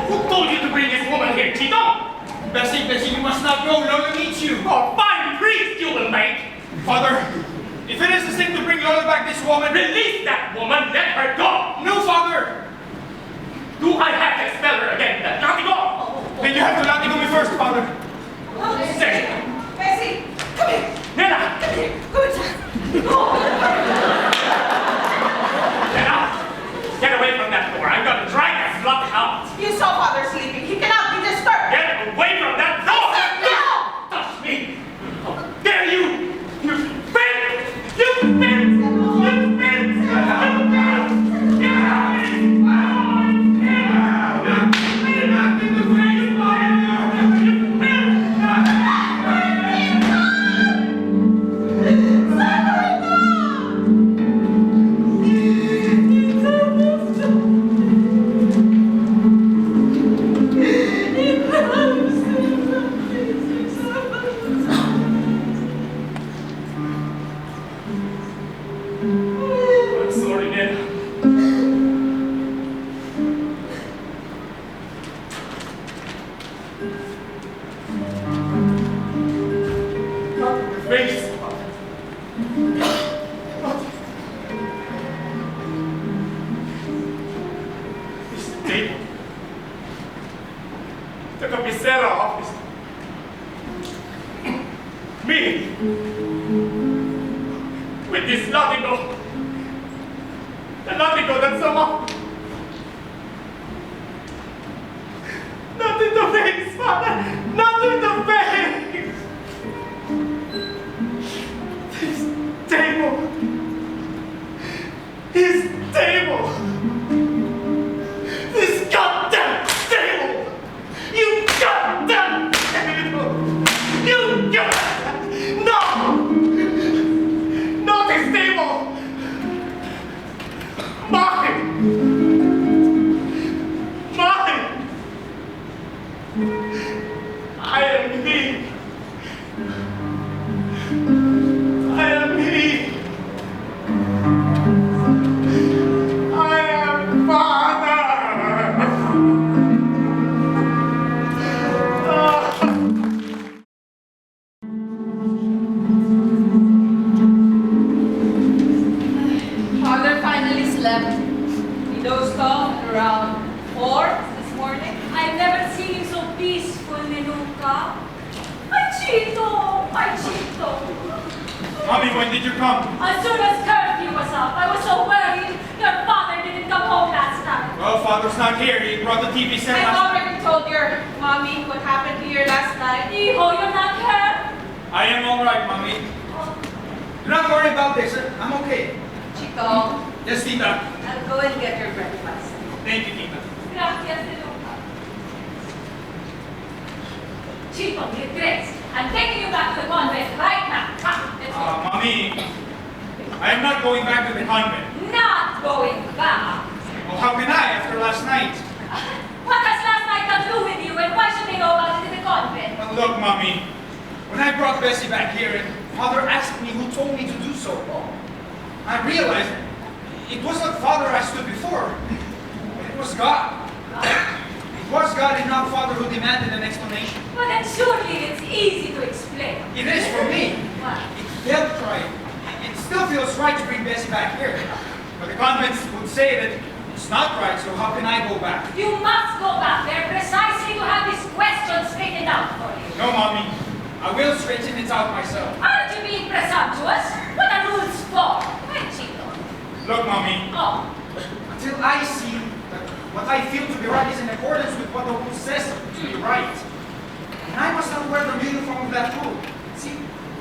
Who told you to bring this woman here, Tito? Bessie, you must not go. Lola needs you. Oh, fine priest you will make. Father, if it is a sin to bring Lola back, this woman... Release that woman, let her go. No, Father. Do I have to expel her again? Let me go. Then you have to let me go first, Father. Say, Bessie, come here. Nena. Come here. Come inside. Nena, get away from that door. I'm going to drag that slut out. You saw Father sleeping. He cannot be disturbed. Get away from that door. I said no! Touch me. How dare you? You bitch! You bitch! You bitch! You bitch! Get out of here! I'm sorry, Nena. Not in your face. This table. The cabecera of this. Me. With this latigo. The latigo that somehow. Not in the face, Father! Not in the face! This table. His table. This goddamn table! You goddamn table! You goddamn... No! Not his table! Mine! Mine! I am he. I am he. I am Father. Father finally slept. He dozed off around 4 this morning. I've never seen him so peaceful, Ninuka. My Chito! My Chito! Mommy, when did you come? As soon as curfew was up, I was so worried your father didn't come home last night. Well, Father's not here. He brought the TV set I've last... already told your mommy what happened here last night. Iho, you're not here? I am all right, Mommy. Do not worry about this. I'm okay. Chico, Yes, Tita. I'll go and get your breakfast. Thank you, Tita. Gracias, Ninuka. Chito, get dressed. I'm taking you back to the convent right now. Come, let's go. Mommy, I am not going back to the convent. Not going back. Well, how can I after last night? What has last night got to do with you, and why should we know about it in the convent? Well, look, Mommy, when I brought Bessie back here and Father asked me who told me to do so, I realized it was not Father I stood before, but it was God. It was God and not Father who demanded an explanation. Well, then surely it's easy to explain. It is for me. What? It felt right. It still feels right to bring Bessie back here. But the convents would say that it's not right, so how can I go back? You must go back there precisely to have this question straightened out for you. No, Mommy. I will straighten it out myself. Aren't you being presumptuous? What are rules for? Why, Chico? Look, Mommy. Oh, Until I see that what I feel to be right is in accordance with what the rule says to be right, and I must not wear the uniform of that rule. See,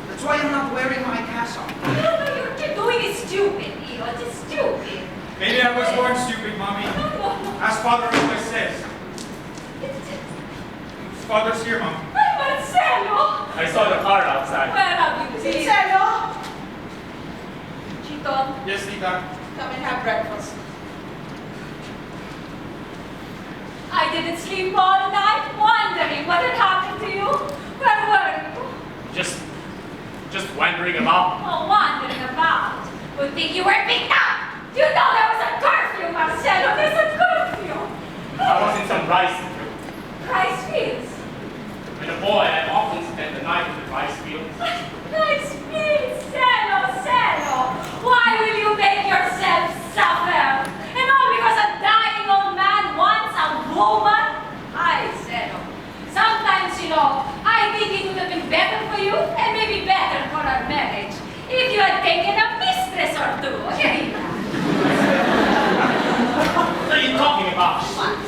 that's why I'm not wearing my cassock. what you're doing is stupid, Eo. It's stupid. Maybe I was born stupid, Mommy. As Father always says. Father's here, Mom. Ay, Marcelo! I saw the car outside. Where have you been? Sincero! Chito, Yes, Tita. come and have breakfast. I didn't sleep all night wondering what had happened to you. Where were you? Just wandering about. Oh, wandering about. Would think you were picked up. You know there was a curfew, Marcelo. There's a curfew. I was in some rice field. Rice fields. When a boy, I often spent the night in the rice field. Rice fields, Celo. Why will you make yourself suffer? And all because a dying old man wants a woman? Ay, Celo. Sometimes, I think it would have been better for you and maybe better for our marriage if you had taken a mistress or two. What are you talking about? What?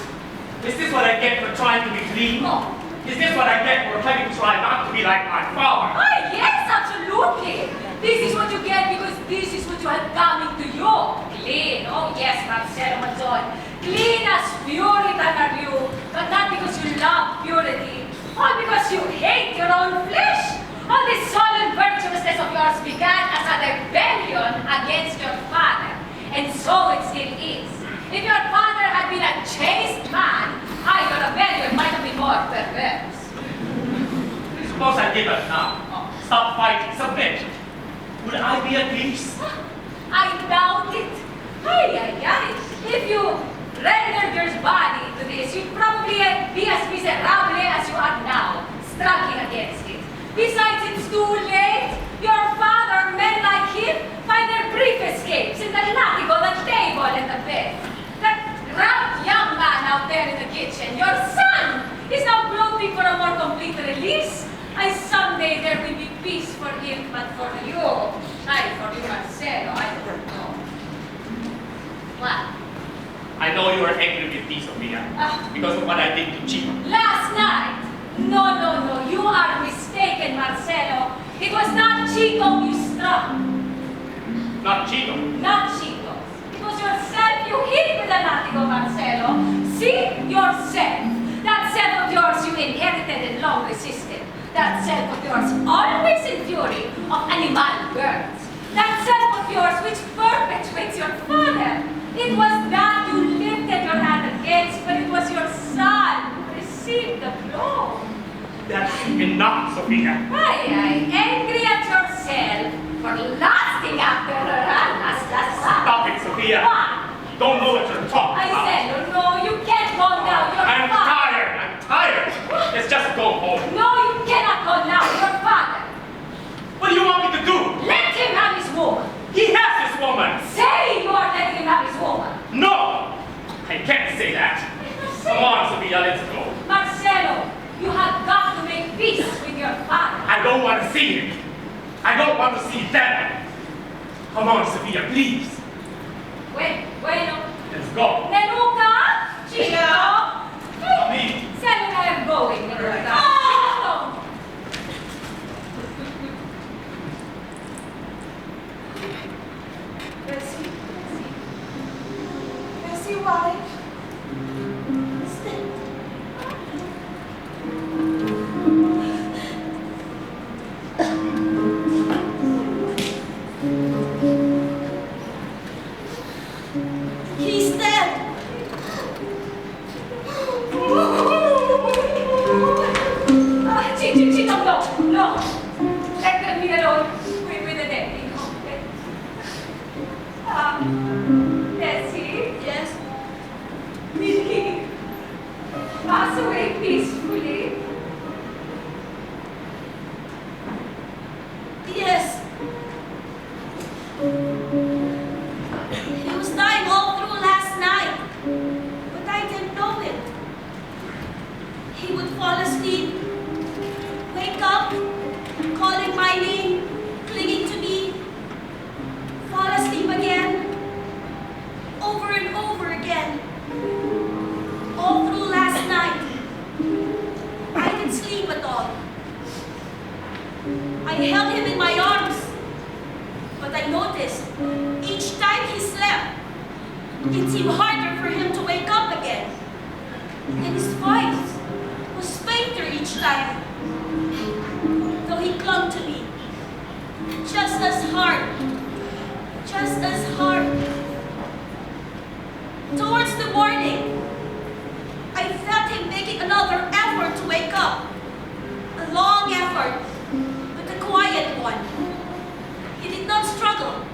Is this what I get for trying to be clean? No. Is this what I get for having to try not to be like my father? Ah, yes, absolutely. This is what you get because this is what you have coming to you. Clean. Oh, yes, Mabesa and Menggie. Clean as Puritan are you, but not because you love purity, all because you hate your own flesh. All this solemn virtuousness of yours began as a rebellion against your father, and so it still is. If your father had been a chaste man, your rebellion might have been more perverse. Suppose I give up now. Stop fighting, submit. Would I be at peace? I doubt it. Ay. If you rendered your body to this, you'd probably be as miserable as you are now, struggling against it. Besides, it's too late. Your father, men like him, find their brief escapes in the latigo, the table, and the bed. That rough young man out there in the kitchen, your son, is now groping for a more complete release. Someday there will be peace for him, but for you, for you, Marcelo, I don't know. What? I know you are angry with me, Sophia, because of what I did to Chico. Last night? No. You are mistaken, Marcelo. It was not Chico you struck. Not Chico. Not Chico. It was yourself you hit with the latigo, Marcelo. See? Yourself. That self of yours you inherited and long resisted. That self of yours always in fury of animal birds. That self of yours which perpetuates your father. It was that you lifted your hand against, but it was your son who received the blow. That's enough, Sophia. Ay, angry at yourself for lasting after her Stop it, Sophia. What? You don't know what you're talking I about. said, no, you can't go now. I'm tired. Let's just go home. No, you cannot go now. Your father. What do you want me to do? Let him have his woman. He has his woman. Say you are letting him have his woman. No! I can't say that. Come on, Sophia, let's go. Marcelo, you have got to make peace with your father. I don't want to see him. I don't want to see them. Come on, Sophia, please. Bueno. Let's go. Nenuka, Chico. Mommy. Send I am going, Nenuka. Bessie, why? He's dead. I held him in my arms, but I noticed each time he slept, it seemed harder for him to wake up again. And his voice was fainter each time, though he clung to me, just as hard, just as hard. Towards the morning, I felt him making another effort to wake up, a long effort, but a quiet one. He did not struggle.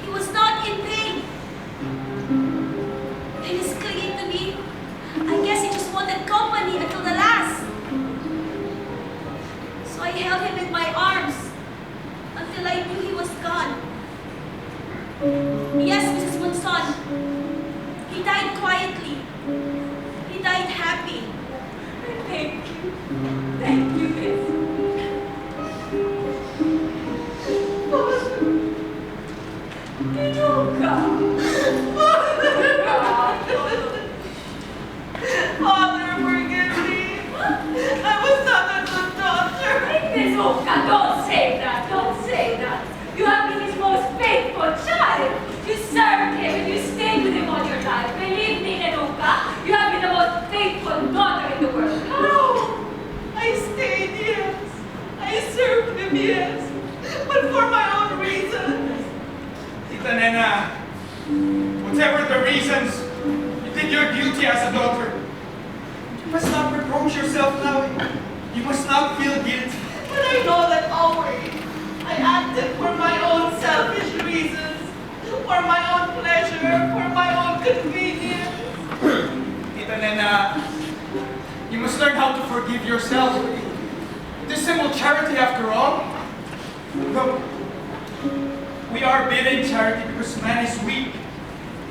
He was not in pain. And he's clinging to me. I guess he just wanted company until the last. So I held him in my arms until I knew he was gone. Yes, Mrs. Monzon, he died quietly. He died happy. Thank you. Thank you, Miss. Father, forgive me. I was not a good daughter. Miss Oka, don't say that. Don't say that. You have been his most faithful child. You served him and you stayed with him all your life. Believe me, Nenuka, you have been the most faithful daughter in the world. No, I stayed, yes. I served him, yes. But for my own reasons. Tita Nena, whatever the reasons, you did your duty as a daughter. You must not reproach yourself now. You must not feel guilt. But I know that always I acted for my own selfish reasons, for my own pleasure, for my own convenience. Tita Nena, you must learn how to forgive yourself. This simple charity after all. Look, we are bidden charity because man is weak.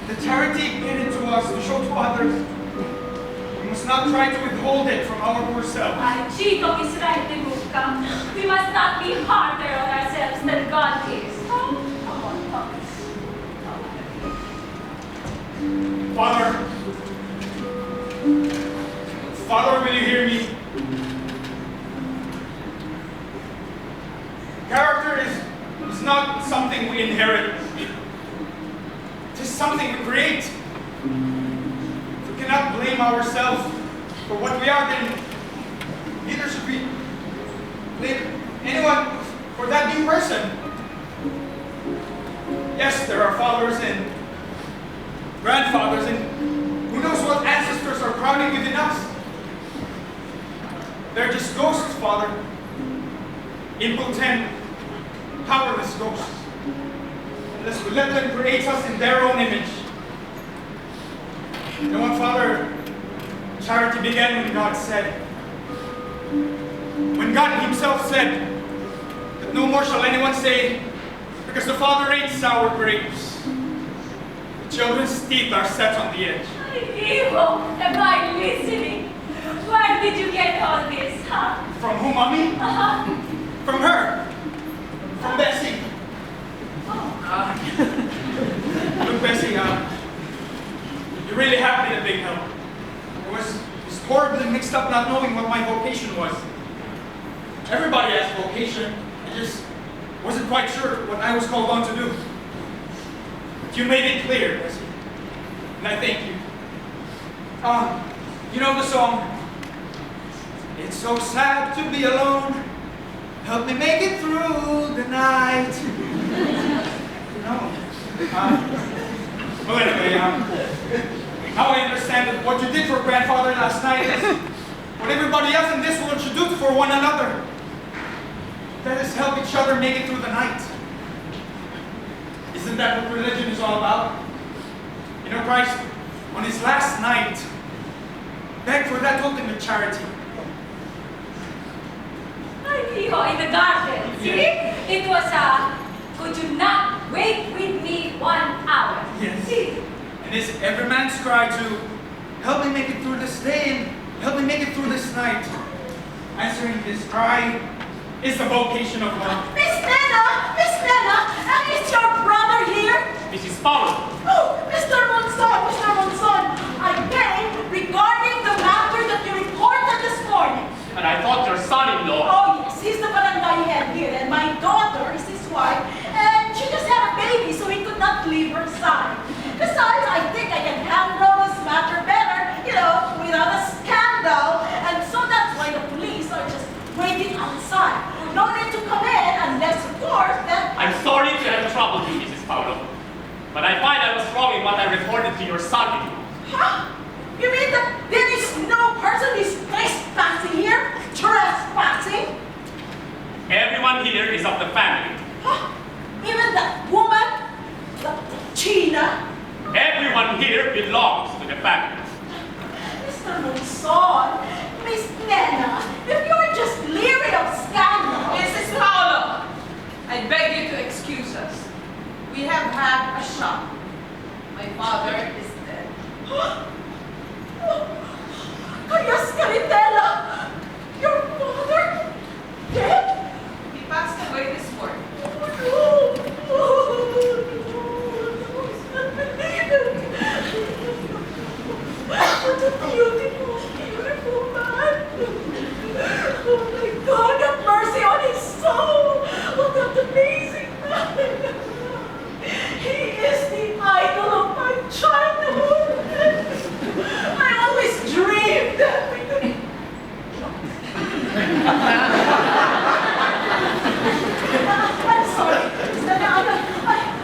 The charity bidden to us to show to others. We must not try to withhold it from our poor self. Chico is right, Nenuka. We must not be harder on ourselves than God is. Come on, Thomas. Father, will you hear me? Character is not something we inherit. It is something we create. We cannot blame ourselves for what we are, then neither should we blame anyone for that new person. Yes, there are fathers and grandfathers and who knows what ancestors are crowding within us. They're just ghosts, Father. Impotent, powerless ghosts. Unless we let them create us in their own image. You know what, Father? Charity began when God said, when God himself said that no more shall anyone say, because the Father ate sour grapes. The children's teeth are set on the edge. Ivo, am I listening? Where did you get all this, huh? From who, Mommy? From her. From Bessie. Look, Bessie, you really have been a big help. I was just horribly mixed up not knowing what my vocation was. Everybody has vocation. I just wasn't quite sure what I was called on to do. But you made it clear, Bessie. And I thank you. You know the song? It's so sad to be alone. Help me make it through the night. No. Well, anyway, now I understand that what you did for grandfather last night is what everybody else in this world should do for one another. That is help each other make it through the night. Isn't that what religion is all about? You know, Christ, on his last night, begged for that ultimate charity. Ivo, in the garden, see? It was could you not wait with me 1 hour? Yes. See? And it's every man's cry to help me make it through this day and help me make it through this night. Answering this cry is the vocation of love. Miss Nena, is your brother here? Mrs. Paolo, Oh, Mr. Monzon, I came regarding the matter that you reported this morning. and I thought your son-in-law. Oh yes, he's the barangay head here. Huh? You mean that there is no person who is trespassing here? Trespassing? Everyone here is of the family. Huh? Even that woman? The China? Everyone here belongs to the family. Mr. Monzon, Miss Nena, if you're just leery of scandal. Mrs. Paolo, I beg you to excuse us. We have had a shock. My father is dead. Arias Caritella, your father dead? He passed away this morning. What a beautiful, beautiful man. Oh my God, have mercy on his soul. What an amazing man. He is the idol of my childhood. I always dreamed that we could... I'm sorry, Mr. Nana.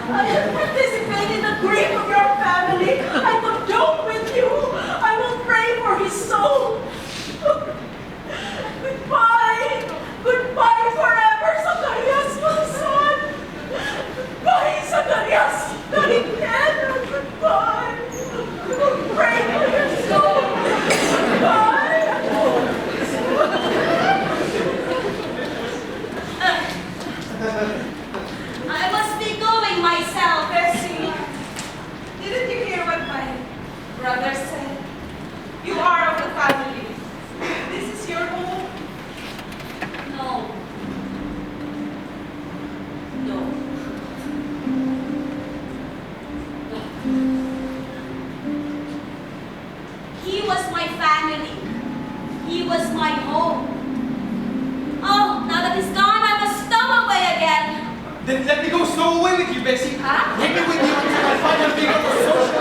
I have participated in the grief of your family. I condone with you. I will pray for his soul. Goodbye. Goodbye forever, Zacarias Monzon. Goodbye, Zacarias. Goodbye. We'll pray for your soul. Goodbye. I must be going myself. Bessie, didn't you hear what my brother said? You are of the family. This is your home. No. No. He was my family. He was my home. Oh, now that he's gone, I must stow away again. Then let me go stow away with you, Bessie. Huh? Take me with you until I find a bigger social.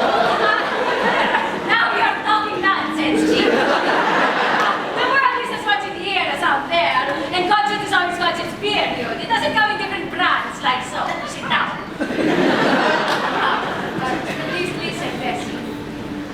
Now you're talking nonsense, Chico. The world is as much in here as out there, and concept is always concept period. It doesn't come in different brands like so. Sit down. Please listen, Bessie.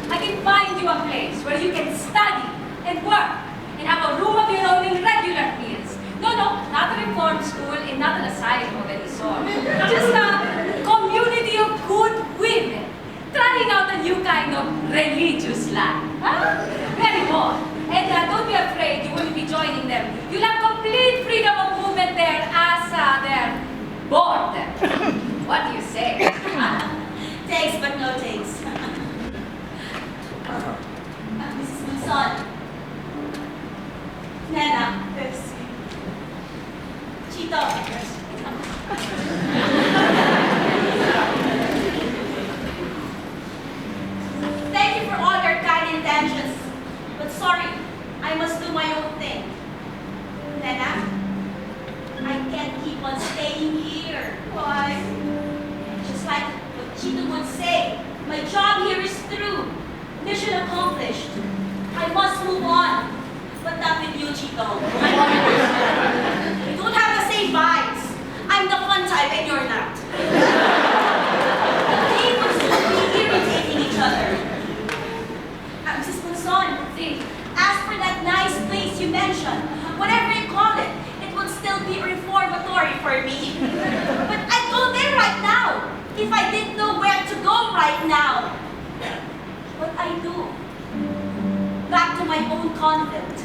I can find you a place where you can study and work and have a room of your own in regular meals. No, not a reform school and not an asylum of any sort. Just a community of good women trying out a new kind of religious life. Huh? Very good. And don't be afraid, you won't be joining them. You'll have complete freedom of movement there as their board. What do you say? Takes but no takes. Mrs. Monzon. Nena. Bessie. Chito. Thank you for all your kind intentions. But sorry, I must do my own thing. Nena, I can't keep on staying here. Why? Just like what Chito would say, my job here is through. Mission accomplished. I must move on. But not with you, Chito. We don't have the same vibes. I'm the fun type and you're not. We will soon be irritating each other. Mrs. Monzon, as for that nice place you mentioned, whatever you call it, it would still be reformatory for me. But I'd go there right now, if I didn't know where to go right now. But I do. Back to my own convent.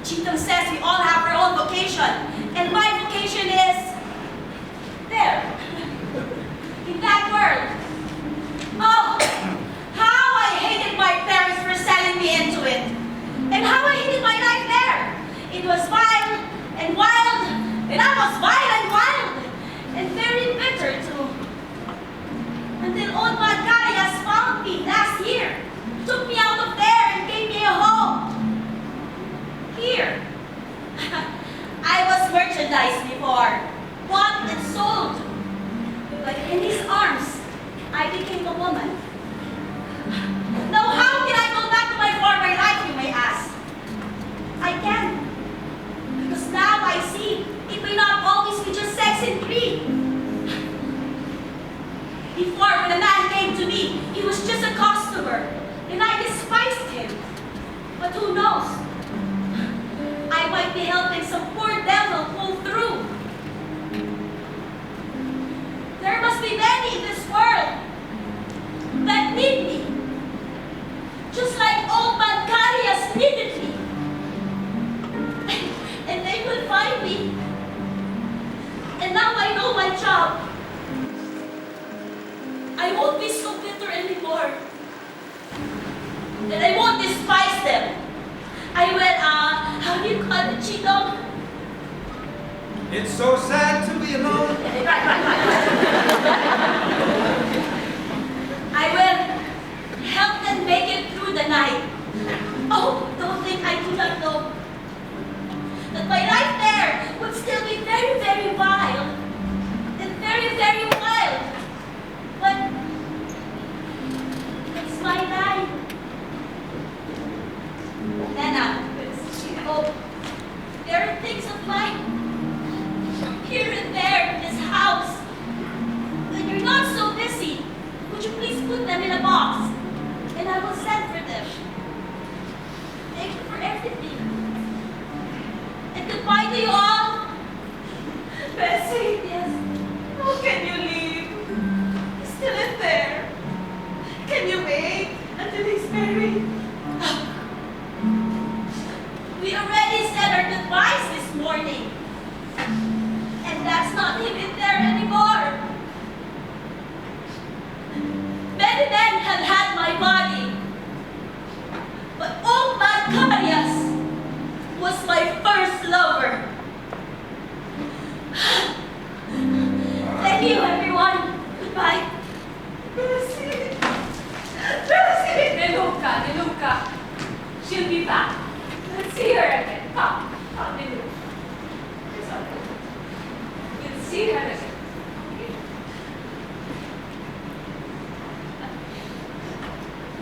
Chito says we all have our own vocation, and my vocation is there, in that world. Oh, how I hated my parents for selling me into it, and how I hated my life there. It was vile and wild, and I was vile and wild, and very bitter too. Until old Zacarias found me last year, took me out of there and gave me a home. Here. I was merchandise before, bought and sold. But in his arms, I became a woman. Now how can I go back to my former life, you may ask? I can. Because now I see it may not always be just sex and greed. Before, when a man came to me But who knows? I might be helping some poor devil pull through. There must be many in this world that need me, just like old Zacarias needed me. And they will find me. And now I know my job. I won't be so bitter anymore. And I won't despise them. I will, how do you call it, Chino? It's so sad to be alone. I will help them make it through the night. Oh, don't think I do not know that my life there would still be very, very wild. And very, very wild. But it's my life. Anak, oh, there are things of mine here and there in this house. When you're not so busy, would you please put them in a box? And I will send for them. Thank you for everything. And goodbye to you all. Bessie, Yes. how can you leave? He's still in there. Can you wait until he's married? We already said our goodbyes this morning. And that's not him in there anymore. Many men have had my body. But old Zacarias was my first lover. Thank you, everyone. Goodbye. Bessie! Bessie! Deluca. She'll be back. Let's see her again. Come, Deluca. It's all right. We'll see her again.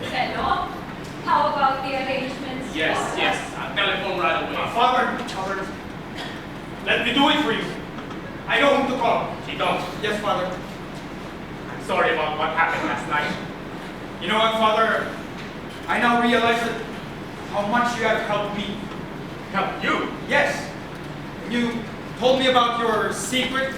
Hello? How about the arrangements? Yes. I'll telephone right away. Father, let me do it for you. I know whom to call. She don't. Yes, Father. I'm sorry about what happened last night. You know what, Father? I now realize that how much you have helped me. Help you? Yes. You told me about your secret,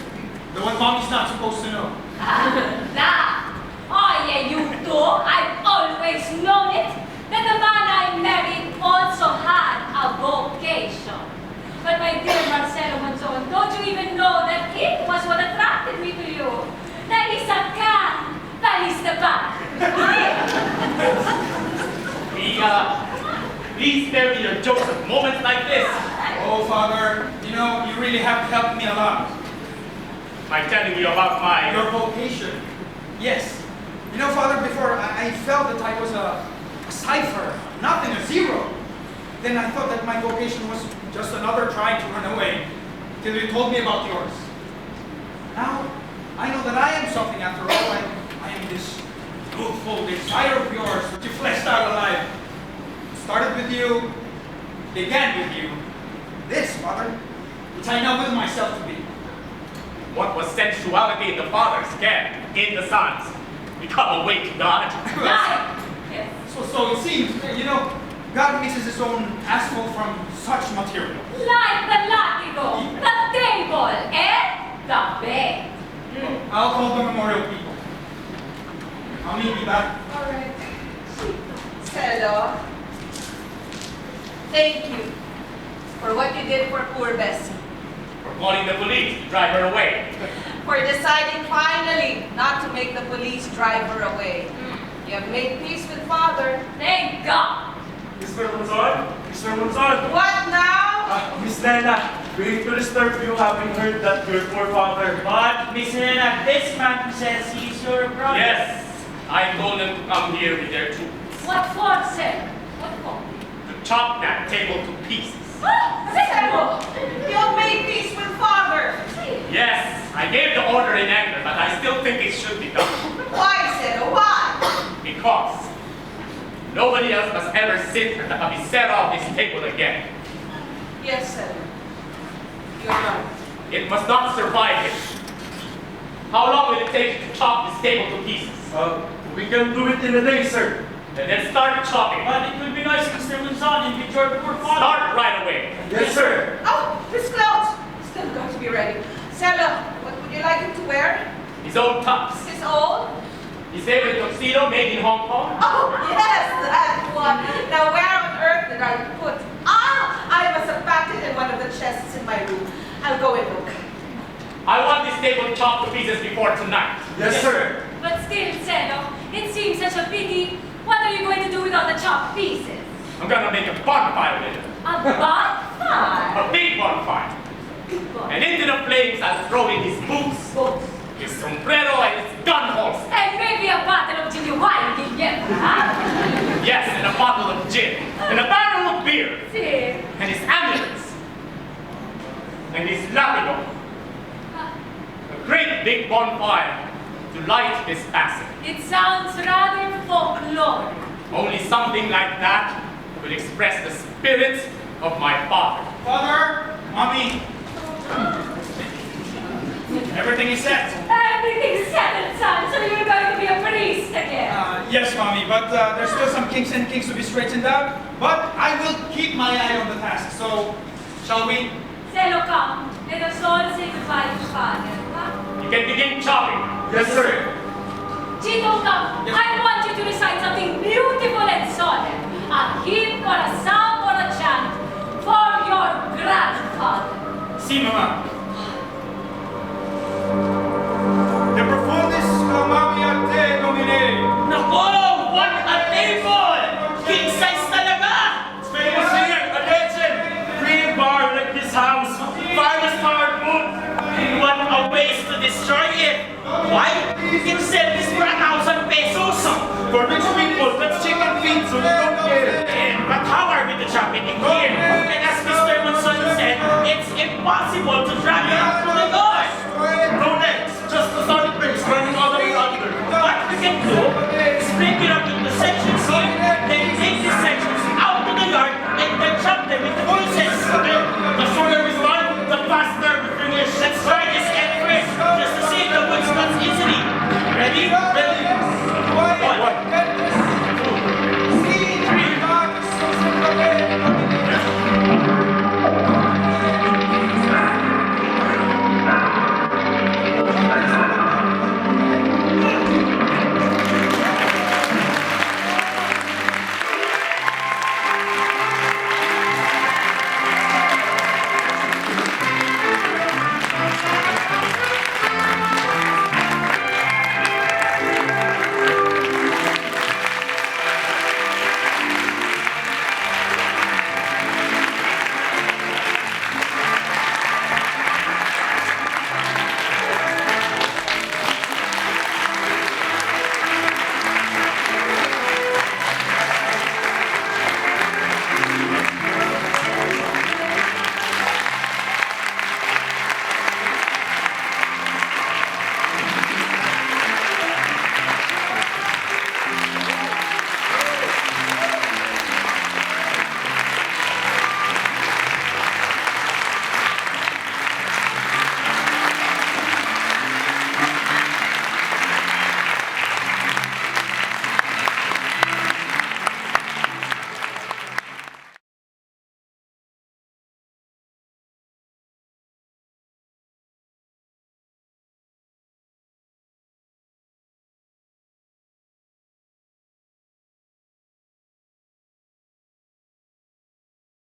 the one Mommy's not supposed to know. That! Oh yeah, you too. I've always known it. That the man I married also had a vocation. But my dear Marcelo Monzon, don't you even know that it was what attracted me to you? That is a cat. That is the back. Please spare me your jokes at moments like this. Oh, Father, you know, you really have helped me a lot. By telling you about my... Your vocation. Yes. You know, Father, before I felt that I was a cipher, nothing, a zero. Then I thought that my vocation was just another trying to run away, till you told me about yours. Now, I know that I am something after all. I am this youthful desire of yours, which you fleshed out alive. Started with you, began with you. This, Father, which I now will myself to be. What was sensuality in the fathers can, in the sons, become awake to God. Yes. So it seems, you know, God mixes his own asphalt from such material. Like the latigo, the table, and the bed. I'll call the memorial people. I'll meet you back. All right. Stella, thank you for what you did for poor Bessie. For calling the police to drive her away. For deciding finally not to make the police drive her away. You have made peace with Father. Thank God. Mr. Monzon? Mr. Monzon? What now? Miss Nena, going to disturb you having heard that your poor father. But, Miss Nena, this man says he's your brother. Yes, I told them to come here with their tools. What for, sir? What for? To chop that table to pieces. Stella, you have made peace with Father. Yes, I gave the order in anger, but I still think it should be done. Why, Stella, why? Because nobody else must ever sit at the Mabesa of this table again. Yes, Stella. You're right. It must not survive it. How long will it take to chop this table to pieces? We can do it in a day, sir. And then start chopping. But it will be nice, Mr. Monzon, if we with your poor father. Start right away. Yes, sir. Oh, his clothes. Still got to be ready. Stella, what would you like him to wear? His own tux. His own? His favorite tuxedo made in Hong Kong. Oh, yes, that one. Now, where on earth did I put? I must have packed it in one of the chests in my room. I'll go and look. I want this table chopped to pieces before tonight. Yes, sir. But still, Cello, it seems such a pity. What are you going to do with all the chopped pieces? I'm gonna make a bonfire with it. A bonfire? A big bonfire. And into the flames I'll throw in his boots, his sombrero, and his gun holster. And maybe a bottle of genuine Guillermo, huh? Yes, and a bottle of gin, and a barrel of beer, See? and his amulets, and his latigo. A great big bonfire to light his passing. It sounds rather folkloric. Only something like that will express the spirit of my father. Father, Mommy, everything is set. Everything's settled, son, so you're going to be a priest again. Yes, Mommy, but there's still some kinks and kinks to be straightened out. But I will keep my eye on the task, so shall we? Cello, come. Let us all say goodbye to father, huh? You can begin chopping. Yes, sir. Chito, come. Yes. I want you to recite something beautiful and solemn. A hymn or a psalm or a chant for your grandfather. Si, Mama. De profundis clamavi te, Domine. Nako! What a table! King size talaga! It's famous here, a legend. Free bar like this house. Finest hardwood. And what a waste to destroy it. Why? You can sell this for 1,000 pesos. For rich people, that's chicken feet, so you don't care. But how are we to chop it in here? And as Mr. Monzon said, it's impossible to drag it.